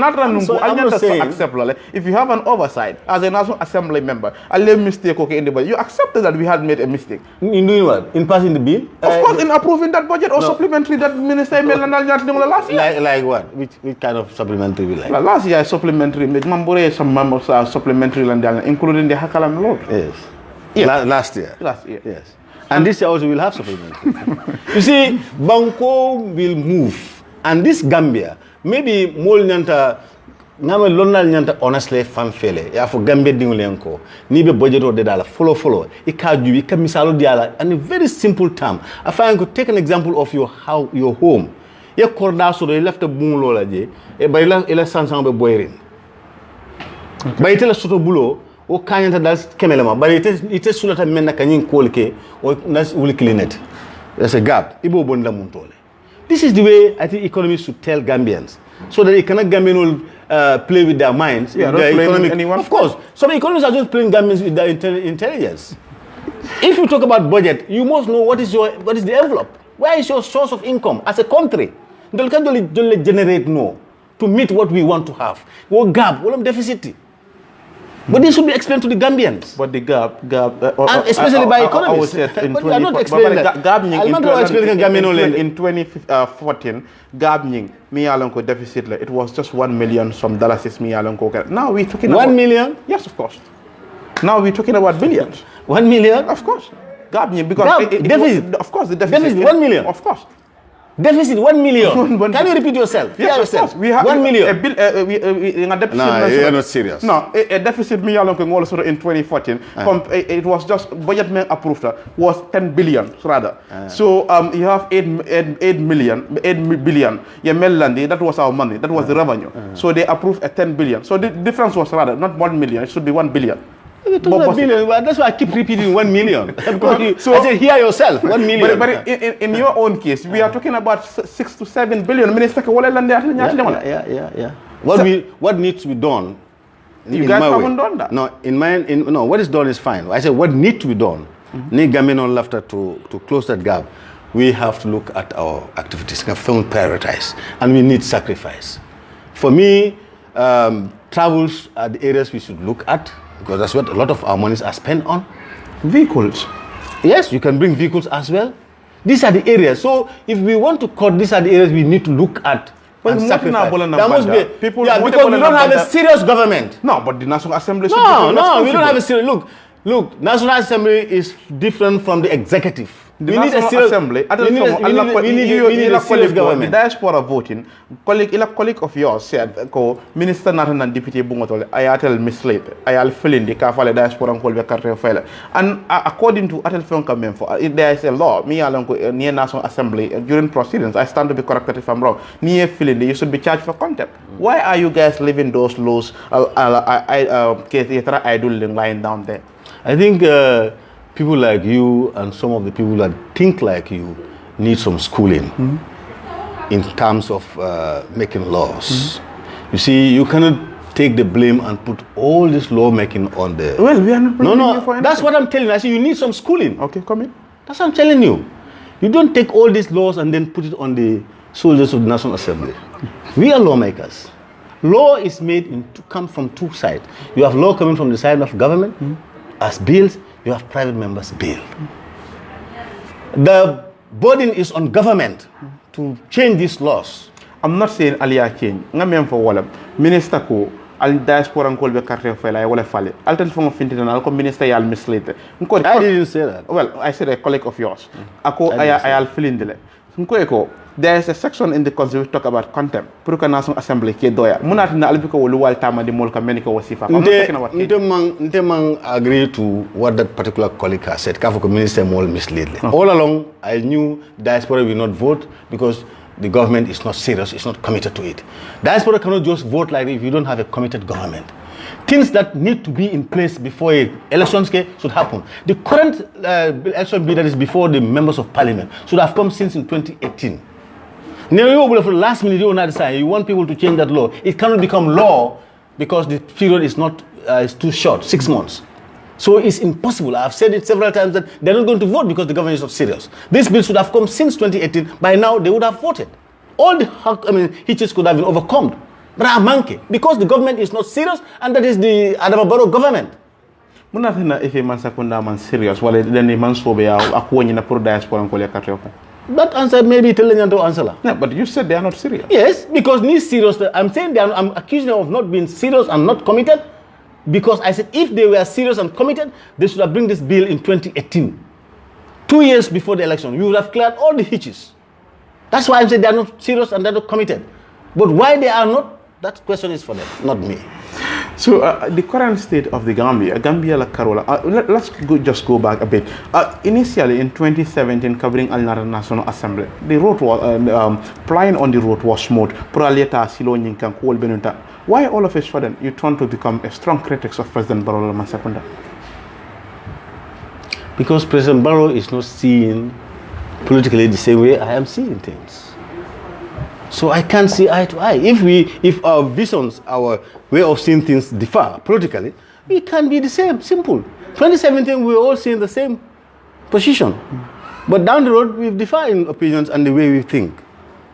if you have an oversight as a National Assembly member, a little mistake in the budget, you accepted that we had made a mistake. In doing what? In passing the bill? Of course, in approving that budget or supplementary that Minister made last year. Like what? Which kind of supplementary bill? Last year, supplementary, some members are supplementary, including the Hakalam Lord. Yes. Last year. Yes. And this year also will have supplementary. You see, Banco will move. And this Gambia, maybe more nyanta ngama lonal nyanta honestly famfele ya for Gambia dingulenko ni be budget o de dala follow e ka jubi ka misalo diala and a very simple term. If I could take an example of your home. Ye korda so do left bumulo la je e bay la ila sansan be boyrin. Bay tele soto bulo o kanyanta dal kemelema bay ite sulata menna kanyin kolke o nas wul klinet. There's a gap. Ibo bon la muntole. This is the way I think economists should tell Gambians, so that Gambian will play with their minds. Yeah, their economic. anyone. Of course, some economists are just playing Gambians with their intelligence. If you talk about budget, you must know what is the envelope. Where is your source of income as a country? Don't generate no to meet what we want to have. What gap? What deficit? But this should be explained to the Gambians. But the gap, and especially by economists. But you are not explaining that. In 2014, Gab me alonko deficit, it was just $1 million some dollars. Me alonko. Now we're talking about 1 million. Yes, of course. Now we're talking about billions. 1 million, of course. Gab because deficit. Of course, the deficit. 1 million. Of course. Deficit 1 million. Can you repeat yourself? Yes, of course. We have 1 million. A deficit. No, you're not serious. No, a deficit me along also in 2014. It was just budget man approved was 10 billion rather. So you have 8 billion. Yeah, Melandi, that was our money. That was the revenue. So they approved a 10 billion. So the difference was rather not 1 million. It should be 1 billion. Billion, that's why I keep repeating 1 million. So I say, hear yourself, 1 million. But in your own case, we are talking about 6 to 7 billion. Minister, what needs to be done? You guys haven't done that. No, what is done is fine. I said, what needs to be done? To close that gap, we have to look at our activities, prioritize, and we need sacrifice. For me, travels are the areas we should look at, because that's what a lot of our monies are spent on. Vehicles. Yes, you can bring vehicles as well. These are the areas. So if we want to cut, these are the areas we need to look at. Well, and sacrifice. There must be people. Yeah, because we don't have a serious government. No, but the National Assembly. No, we don't have a serious. Look, National Assembly is different from the executive. The National Assembly, we need a serious government. The diaspora voting, colleague of yours said, Minister Nathan and Deputy Bungotole, I tell mislead, I fill in the Kafale diaspora and call the cartel file. And according to Atel Fonka Memfo, there is a law, me along near National Assembly during proceedings, I stand to be corrected if I'm wrong, near filling, you should be charged for contempt. Why are you guys leaving those laws idling lying down there? I think people like you and some of the people that think like you need some schooling in terms of making laws. You see, you cannot take the blame and put all this lawmaking on the... Well, we are not blaming you for anything. That's what I'm telling you. I say you need some schooling. Okay, come in. That's what I'm telling you. You don't take all these laws and then put it on the soldiers of the National Assembly. We are lawmakers. Law is come from two sides. You have law coming from the side of government as bills. You have private members' bill. The burden is on government to change these laws. I'm not saying Alia change. I'm for Wallab. Minister ko al diaspora and kolbe carte file I will file. I'll tell from Fintan, minister I'll mislead. I didn't say that. Well, I said a colleague of yours. I'll fill in the there is a section in the Constitution talk about contempt. Puruka National Assembly ke doya. Munat na albiko wuluwal tama di molka meniko wasifa. I'm not talking about Ntemang agree to what that particular colleague has said. Kafuko minister more mislead. All along, I knew diaspora will not vote because the government is not serious, it's not committed to it. Diaspora cannot just vote like if you don't have a committed government. Things that need to be in place before elections should happen. The current election bill that is before the members of parliament should have come since in 2018. Now, for the last minute, you want people to change that law. It cannot become law because the period is not is too short, 6 months. So it's impossible. I've said it several times that they're not going to vote because the government is not serious. This bill should have come since 2018. By now, they would have voted. All the hitches could have been overcome. Because the government is not serious, and that is the Adama Barrow government. That answer may be telling you to answer. Yeah, but you said they are not serious. Yes, because these serious. I'm saying I'm accusing them of not being serious and not committed. Because I said if they were serious and committed, they should have bring this bill in 2018. 2 years before the election, we would have cleared all the hitches. That's why I'm saying they are not serious and they're not committed. But why they are not, that question is for them, not me. So the current state of the Gambia la Carola, let's just go back a bit. Initially in 2017, covering Al Nara National Assembly, the road was, flying on the road was smooth. Why all of a sudden you turn to become a strong critic of President Barrow Serrekunda? Because President Barrow is not seen politically the same way I am seeing things. So I can't see eye to eye. If our visions, our way of seeing things differ politically, we can't be the same. Simple. 2017, we were all seeing the same position. But down the road, we've differed in opinions and the way we think.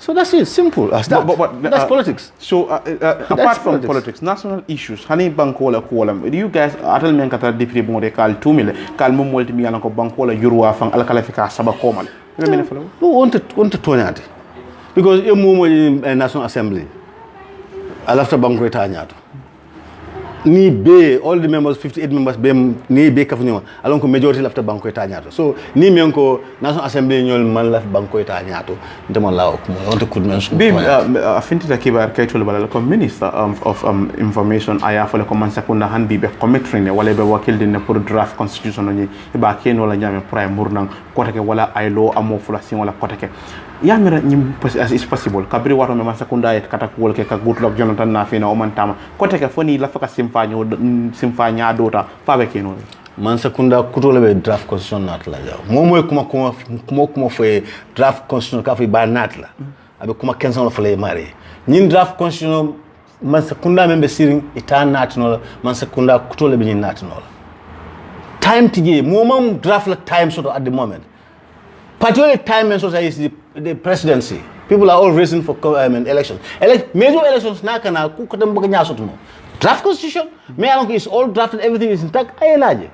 So that's it, simple as that. But that's politics. So apart from politics, national issues, hani bankola kolam. Do you guys atal men kata deputy bonde kal 2 mil kal mum multi mi ko bankola yurwa fang al kala fika saba komal. No, want to tonyati. Because you move in National Assembly, after banko tanyato. Ni be all the members 58 members be ni be kafuni alon ko majority lafta banko tanyato. So ni menko National Assembly nyol man laf banko tanyato ndemo law ko on to could mention be afinti kibar kaytol balal ko minister of information aya fole ko man sakunda han bi be committee ne wala be wakil din pour draft constitution ni ba ken wala nyame prime murnang kotake wala ay law amo fulation wala kotake yamira nyim as is possible kabri wato me man sakunda et kata ko ke ka goodluck jonathan na fina o man tama kotake foni la faka simfanya dota pabe keno man sakunda kutole be draft constitution natla jaw momoy kuma fo draft constitution ka fi ba natla abe kuma kensan la fale mari nyin draft constitution man sakunda membe siring ita natno man sakunda kutole be nyin natno time tije momam draft la time sort at the moment particularly time and so is the presidency. People are all racing for elections. Major elections na kana ku kadam baga nyasot mo. Draft constitution, me along is all drafted, everything is intact. Ayelaje.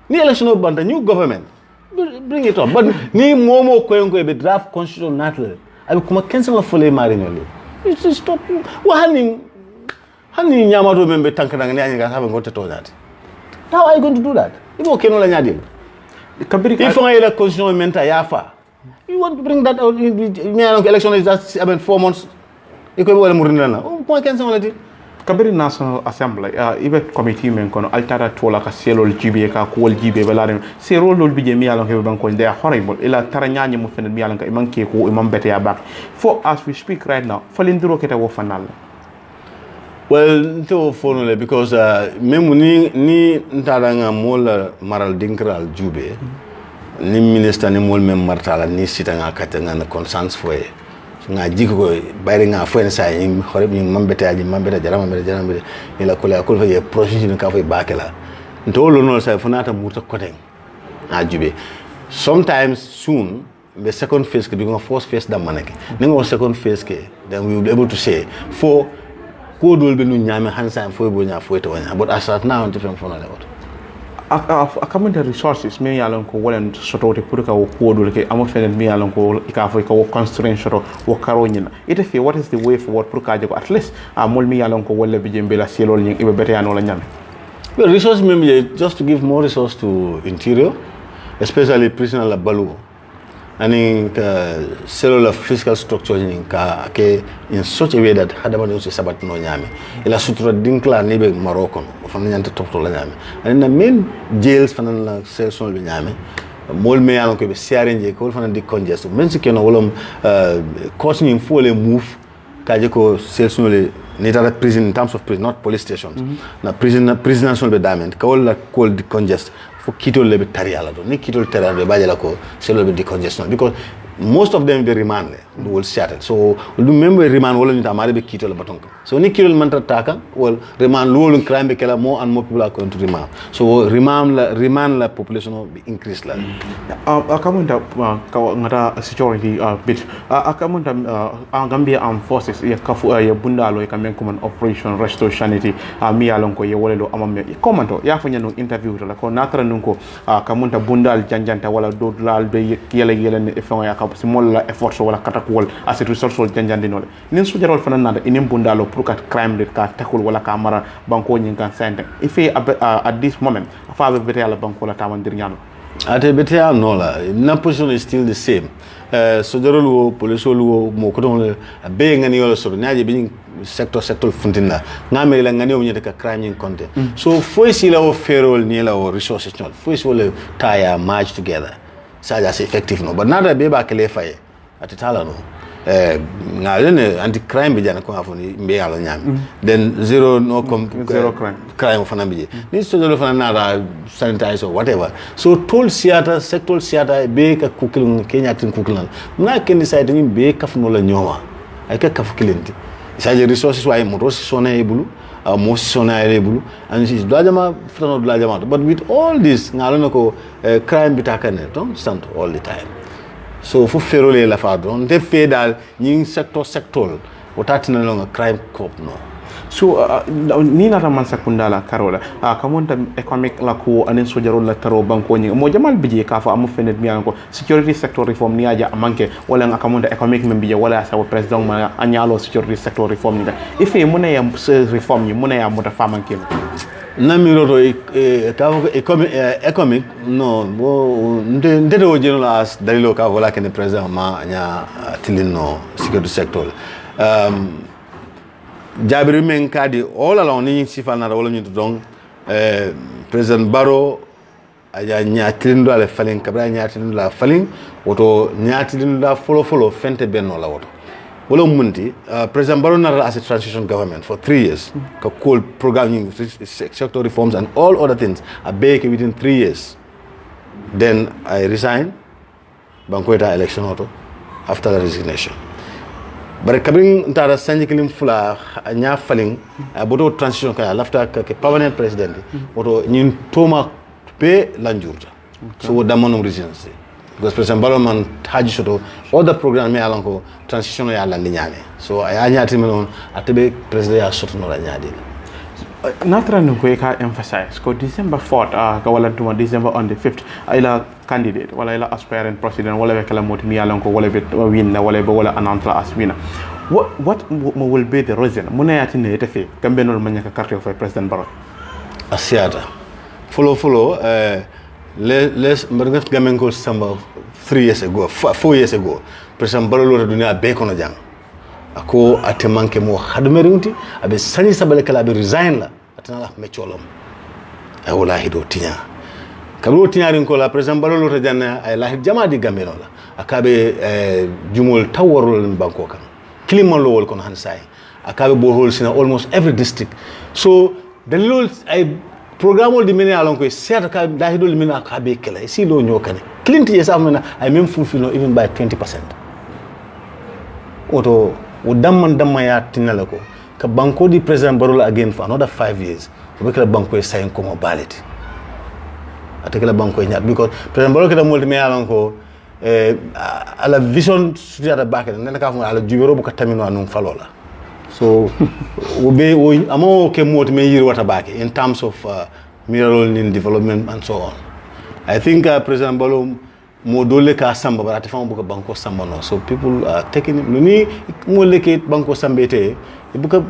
Ni election of banda new government. Bring it up. But ni momo koyongo be draft constitution natle. Abi kuma cancel fole mari nyole. It's just stop. Wa hani nyamato membe tankana ngani anya have ngote to that. How are you going to do that? Ibo keno la nyadil. If you constitutional menta yafa, you want to bring that out in election is just 4 months. You can well murinana. Oh, point can say Kabiri National Assembly, even committee men kono altara tola ka selol jibe ka ko jibe balare serol lol bije mi alon ke banko they are horrible ila taranyani mo fenel mi alon ka imam ke ko imam bete ya back for as we speak right now falindiro keta wo fanal. Well, to follow because même ni ntaranga mol maral dinkral jube ni minister ni mol mem martala ni sitanga katanga na conscience foye nga jiko bayri nga foye sa ni horeb ni mambete jarama ila kola ko ye projet ni ka foye bakela ntolo no sa fonata murta koten a jube sometimes soon the second phase could be a first phase da manake ningo second phase ke then we will be able to say for code will be no nyame hansa for bonya for to nya but as at now different from level akamun the resources me yalon ko wolen soto te pour ka wo code ke amo fenen me yalon ko ka fo ko constraint soto wo karo nyina ite fi what is the way forward pour ka je ko at least mol me yalon ko wolle be jembe la selol nyi ibe bete yano la nyame well resource maybe just to give more resource to interior especially prisoner la balu and cellular physical structure in such a way that hadama no sabat no nyame ila sutura dinkla ni be Morocco fa nyanta topto la nyame and the main jails fa la cells no be nyame mol me yalon ko be siarenje ko fa di congest men si keno wolom course ni faut les move kaje ko cells no le neta prison in terms of prison not police stations na prisoners no be diamond ko la ko di congest for kitol lebe tariala do ni kitol tariala be bajala ko selo be decongestion because most of them be remand will settle so remember remand wala nita mare be kitol baton so ni kitol man taka wal remand lolun crime be kala more and more people are going to remand so remand la population be increase la akamunda ngata security bit akamunda Gambia Armed Forces ya kafu ya bundalo ya kamen command operation restorationity mi alon ko ye wolelo amam komando ya fanya no interview la ko natara nunko kamunta bundal janjanta wala do lal be yele ne efon ya ka small la effort wala katak wol as it resource janjandi no nin su jarol fana nada inin bundalo pour ka crime rate ka takul wala ka mara banko nyin kan sente ife at this moment fa be bete ala banko la tamandir nyano ate bete no la na position is still the same so jarol wo police wo mo ko don be ngani yola so naaje bi sector funtina ngame la ngani o nyete ka crime nyin konte so foi si la o ferol ni la o resources non foi so le tire match together ça just effective no but nada be ba kele faye atitala no ngale anti crime be jana ko afoni mbe yalo nyam then zero crime fana be ni so do fana nada sanitize or whatever so toll theater sector theater be ka kukil Kenya tin kukil na ken decide ni be kafno la nyoma ay ka kaf kilinti isaje resources way mo rosi sona e bulu mo sona e bulu and is dajama fitano dajama but with all this ngalo ko crime bitakane don't stand all the time so fu ferole la fa don de fe dal ñi sector wotatina longa crime cop no so ni nata man Serrekunda la karola kamonta economic la ko anen sojaro la taro banko ni mo jamal bije ka fa amu fenet mi ko security sector reform ni aja manke wala nga kamonta economic membi wala sa president ma anyalo security sector reform ni ife muna ya reform ni muna ya muta fa manke namiro to economic no bo ndede o jeno la dalilo ka wala ken president ma nya tilino security sector Jabiri men kadi all along ni sifana wala ñu don president Barrow aya ñaatilindo ala falin kabra ñaatilindo la falin woto ñaatilindo la follow fente benno la woto wala munti president Barrow na as a transition government for 3 years ka call programming sector reforms and all other things are bake within 3 years then I resign bankoita election auto after the resignation bare kabring ntara sanji kilim fula nya falling bodo transition ka lafta ka permanent president woto ñin toma pe lanjurta so damono regency because president Barrow haji soto all the program me alanko transition ya la nyame so aya nyati menon atebe president ya soto no la nyadi natra no ko ka emphasize ko December 4th ka wala tuma December on the 5th ila candidate wala ila aspirant president wala be kala mot mi alanko wala be win wala be wala announce as winner what will be the reason muna yati ne tafi kambe no manya ka carte of president Barrow asiata follow les mbarngat gamen ko samba 4 years ago president Barrow lo dunia be kono jang ako ate manke mo hadmerunti abe sani sabale kala be resign la atana me cholom ay wallahi do tinya kabro tinyaarin ko la president Barrow lo janna ay lahi jama di gambeno la akabe jumol taworol banko kan climat lo wol kon han say akabe bo hol sina almost every district so dalil ay programme di mena alon ko certes ka dahi do mena akabe kala si lo nyokane clinti yesa amna ay même fulfino even by 20% oto o damma ya tinala ko ka banko di president Barrow again for another 5 years o be kala banko e sayin ko mo baleti atakala banko e nyaat because president Barrow kada molti me alon ko ala vision sutiata bakade nen ka fu ala jubero bu ka tamino anum falola so o be o amo ke moti me yiri wata bake in terms of mineral in development and so on I think president Barrow mo dole ka samba barate fam buka banko samba no so people are taking ni mo leke banko sambete buka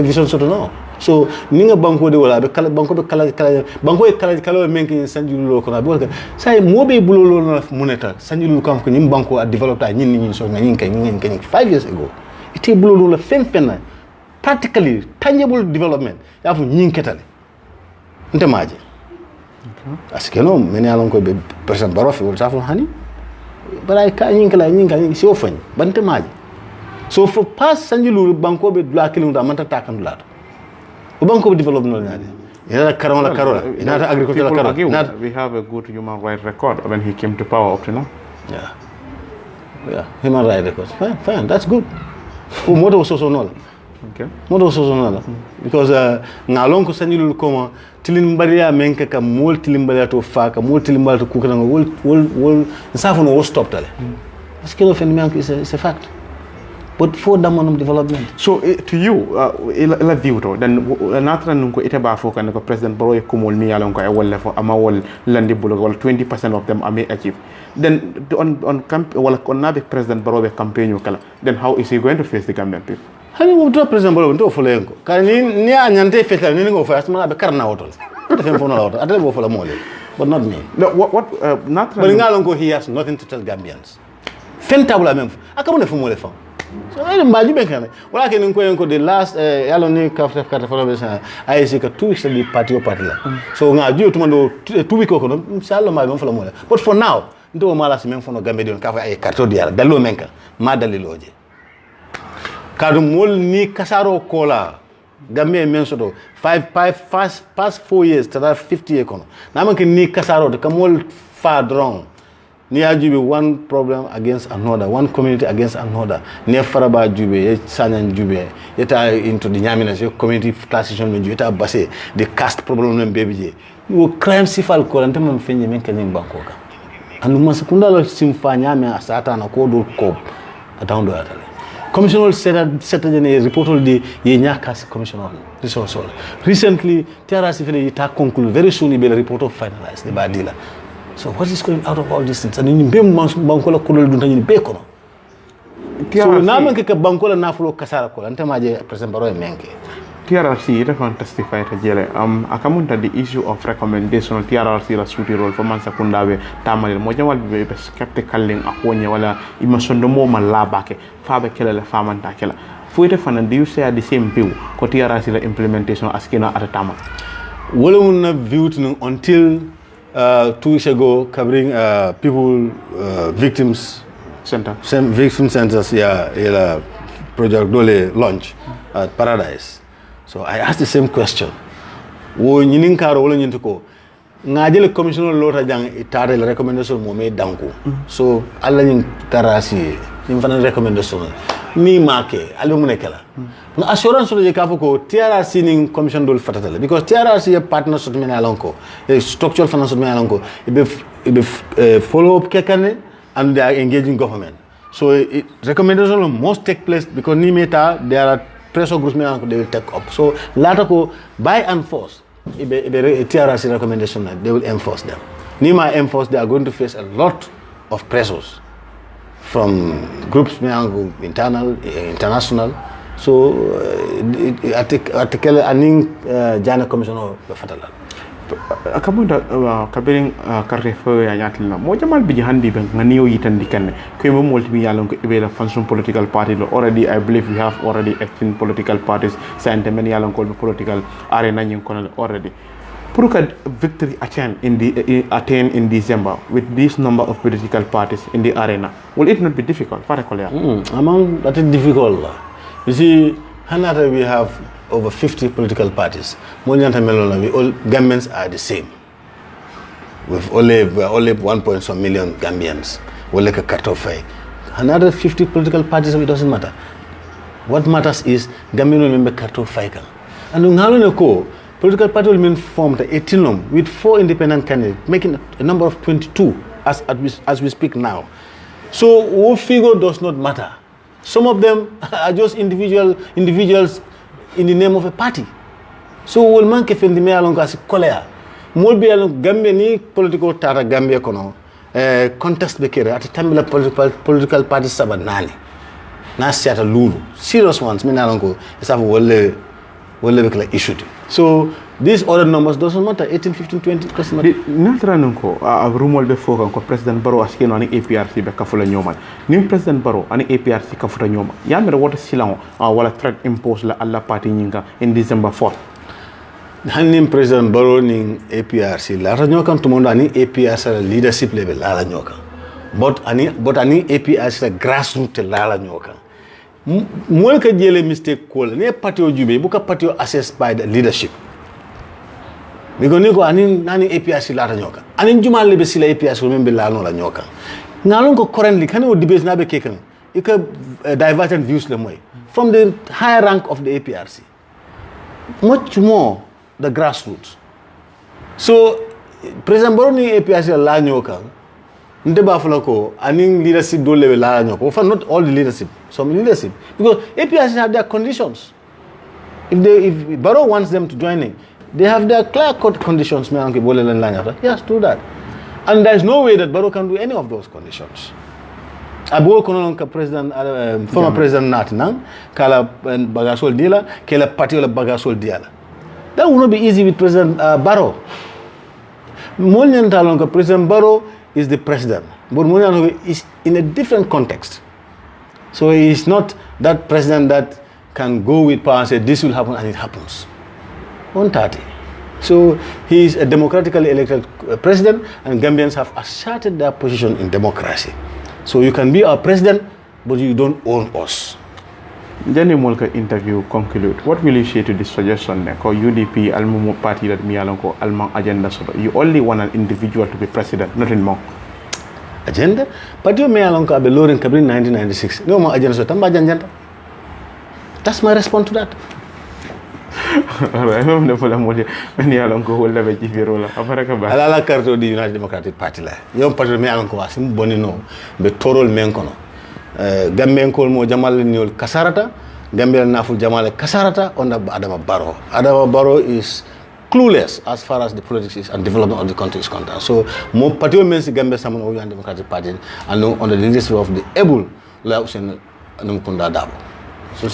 vision soto no so ninga banko de wala be kala banko be kala banko e kala menki sanjulu ko na be wala say mo be bulolo na moneta sanjulu kam ko nim banko a developed ñin so ñin kay 5 years ago ite bulolo la fen practically tangible development ya fu ñin ketale nte maaje parce que non meni alon ko be president Barrow fi wol safo hani bara ka ñin kala si o fagn bante maaje so for pass sanjulu banko be dula kilum da manta takandula o banko be develop no ñade ina karola ina agriculture karola we have a good human rights record when he came to power up to now yeah human rights record fine that's good o modo so no okay modo so no because ngalon ko sanjulu ko tilin bariya menka ka mol tilin bariya to faka mol tilin bariya to kukana wol safo no stop tale parce que le phénomène c'est fact but for damonum development so to you ila viewto then natra nunko ite ba fo kan ko president Barrow ko mol mi yalon ko e wolle fo ama wol landi bulo wol 20% of them may achieve then on camp wala on nabe president Barrow be campaign kala then how is he going to face the Gambian people hani mo to president Barrow ndo folenko kan ni anyante feta ni ngo fa asma be karna wotol to fem fono la wotol atale bo fola mole but not me no what not but ngalon ko he has nothing to tell Gambians fentable même akamone fo mole fa so ele mbaji ben kan wala ke ni ko en ko the last yalo ni kafta fola be sa ay se ka 2 weeks li party la so nga ju to mando 2 weeks ko no inshallah ma ben fola mole but for now ndo mala se même fono Gambia don ka fa ay carte diara dallo menka ma daliloje kadu mol ni kasaro kola Gambia men soto 4 years tada 50 years kono naman ke ni kasaro de kamol fa drong Near Jube, one problem against another, one community against another. Near Faraba Jube, Sanyan Jube, yeta into the Nyaminas, your community classification, yeta Basse, the caste problem and baby. You crime sifal call and them fenye menkening Bankoka. And Masakunda Simfanyame Asata and a code cope at down the other. Commissioner said a report on the Yenyakas Commissioner. This also. Recently, Tiara Sifili Ita conclude very soon he will be a report of finalized the Badila. So what is going out of all these things? And in Bankola Kulu Duntan Bekono. So now make a Bankola Nafulo Casaraco and Tamaje President Baro Menke. TRRC refan testify ta jele akamunta the issue of recommendation TRRC la suti role for mansa kundabe tamal mo jamal be skeptical ling akonya wala imasondo mo malabake fabe kele la famanta kala fuite fanan do you share the same view ko TRRC la implementation askina at a time wala mun view until 2 weeks ago covering people victims center victim centers yeah project dole launch at Paradise. So I asked the same question. Wo nyinin karo wala nyintu ko ngajele commissioner lota jang itare la recommendation mo me danko. So alla nyin tarasi nim fana recommendation ni make alle mu nekela. No assurance lo je kapo ko TRRC ning commission dol fatata because TRRC a partner sot mena lonko a structural finance sot mena lonko be follow up kekane and they are engaging government. So recommendation must take place because ni meta there are pressure groups they will take up. So later by and force, if TRRC recommendation, they will enforce them. Nima enforce, they are going to face a lot of pressures from groups internal, international. So article aning Jana Commissioner Fatala. Akamuda kabiring karrefe ya nyatlina mo jamal bi handi ben nganiyo yitandi kanne ko mo molti bi yalon ko ibela function political party already I believe we have already 18 political parties sante men yalon ko political arena nyin kono already pour que victory attain in December with this number of political parties in the arena will it not be difficult among that is difficult you see Hanata we have over 50 political parties. All Gambians are the same. We are only 1.some million Gambians. We like a cut off. Another 50 political parties, it doesn't matter. What matters is Gambian will remember cut off. And in political party will be formed 18 with 4 independent candidates, making a number of 22 as we speak now. So what figure does not matter. Some of them are just individuals in the name of a party. So we'll man ke fendi me along as kolea. Mol be along Gambia ni political tara Gambia kono contest be kere at tambila political parties sabanani. Na siata lulu. Serious ones me along ko isa wolle be issued. So these other numbers doesn't matter 18 15 20 doesn't matter. Natra nko a rumol be fokan ko President Barrow askeno ani APRC be kafula nyoma. Nim President Barrow ani APRC kafuta nyoma. Yamere wota silang wala threat impose la alla party nyinga in December 4th. Hanim President Barrow ning APRC la nyokan tumondo ani APRC leadership level la nyokan. But ani APRC grassroots la nyokan. Mo ka jele mistake ko ne party o jube buka party assessed by the leadership. Because niko nani APRC la nyoka. Ani juma lebe sila APRC ko membe la no la nyoka. Ngalon ko currently kan o debate na be kekan. Ika divergent views le moy from the higher rank of the APRC. Much more the grassroots. So President Barrow ni APRC la nyoka. Ndeba fulako ani leadership do level la nyoka. For not all the leadership, some leadership because APRC have their conditions. If Barrow wants them to join in, they have their clear-cut conditions. Yes, do that. And there's no way that Barrow can do any of those conditions. Abu Kononka President, former President Natinang, Kala Bagasol Dila, Kala Patiola Bagasol Diala. That will not be easy with President Barrow. Mulyan Talonka, President Barrow is the president, but Mulyan is in a different context. So he is not that president that can go with power and say this will happen and it happens. 130. So he is a democratically elected president and Gambians have asserted their position in democracy. So you can be our president, but you don't own us. Jani Molka interview conclude. What will you say to this suggestion? Because UDP, Almo party that me along Alman agenda. So you only want an individual to be president, not in more. agenda patio me alon ko abe lorin kabri 1996 no mo agenda so tamba janjanta. That's my response to that. Alright, I'm the full amount many along go hold the Jibirola. Ala carte di United Democratic Party la. Yom patio me alon ko wasim bonino be torol men kono. Gamben ko mo Jamal niol kasarata, Gambia nafu Jamal kasarata on the Adama Barrow. Adama Barrow is clueless as far as the politics is and development of the country is concerned. So, more particularly means Gambia Saman Oyan Democratic Party and under the leadership of the able La Usen Numkunda Dabo. So,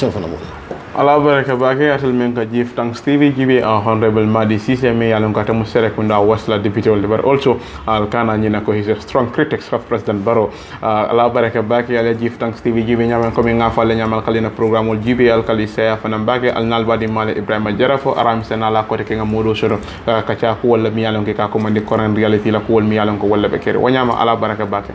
Allah baraka bake atal men ka jif tang Stevie Jibe Honorable Madi Ceesay me yalon ka tamu Serrekunda wasla deputy but also al kana nyina ko he's a strong critic of President Barrow. Allah baraka bake ala jif tang Stevie Jibe nyamen ko mi ngafa le nyamal kalina programme Jibe al kali saya fanam bake al nalbadi male Ibrahima Jarafo aram senala ko te nga modo soro ka cha ko wala mi yalon ke ka ko mandi koran reality la ko wol mi yalon ko wala be kere wanyama Allah baraka bake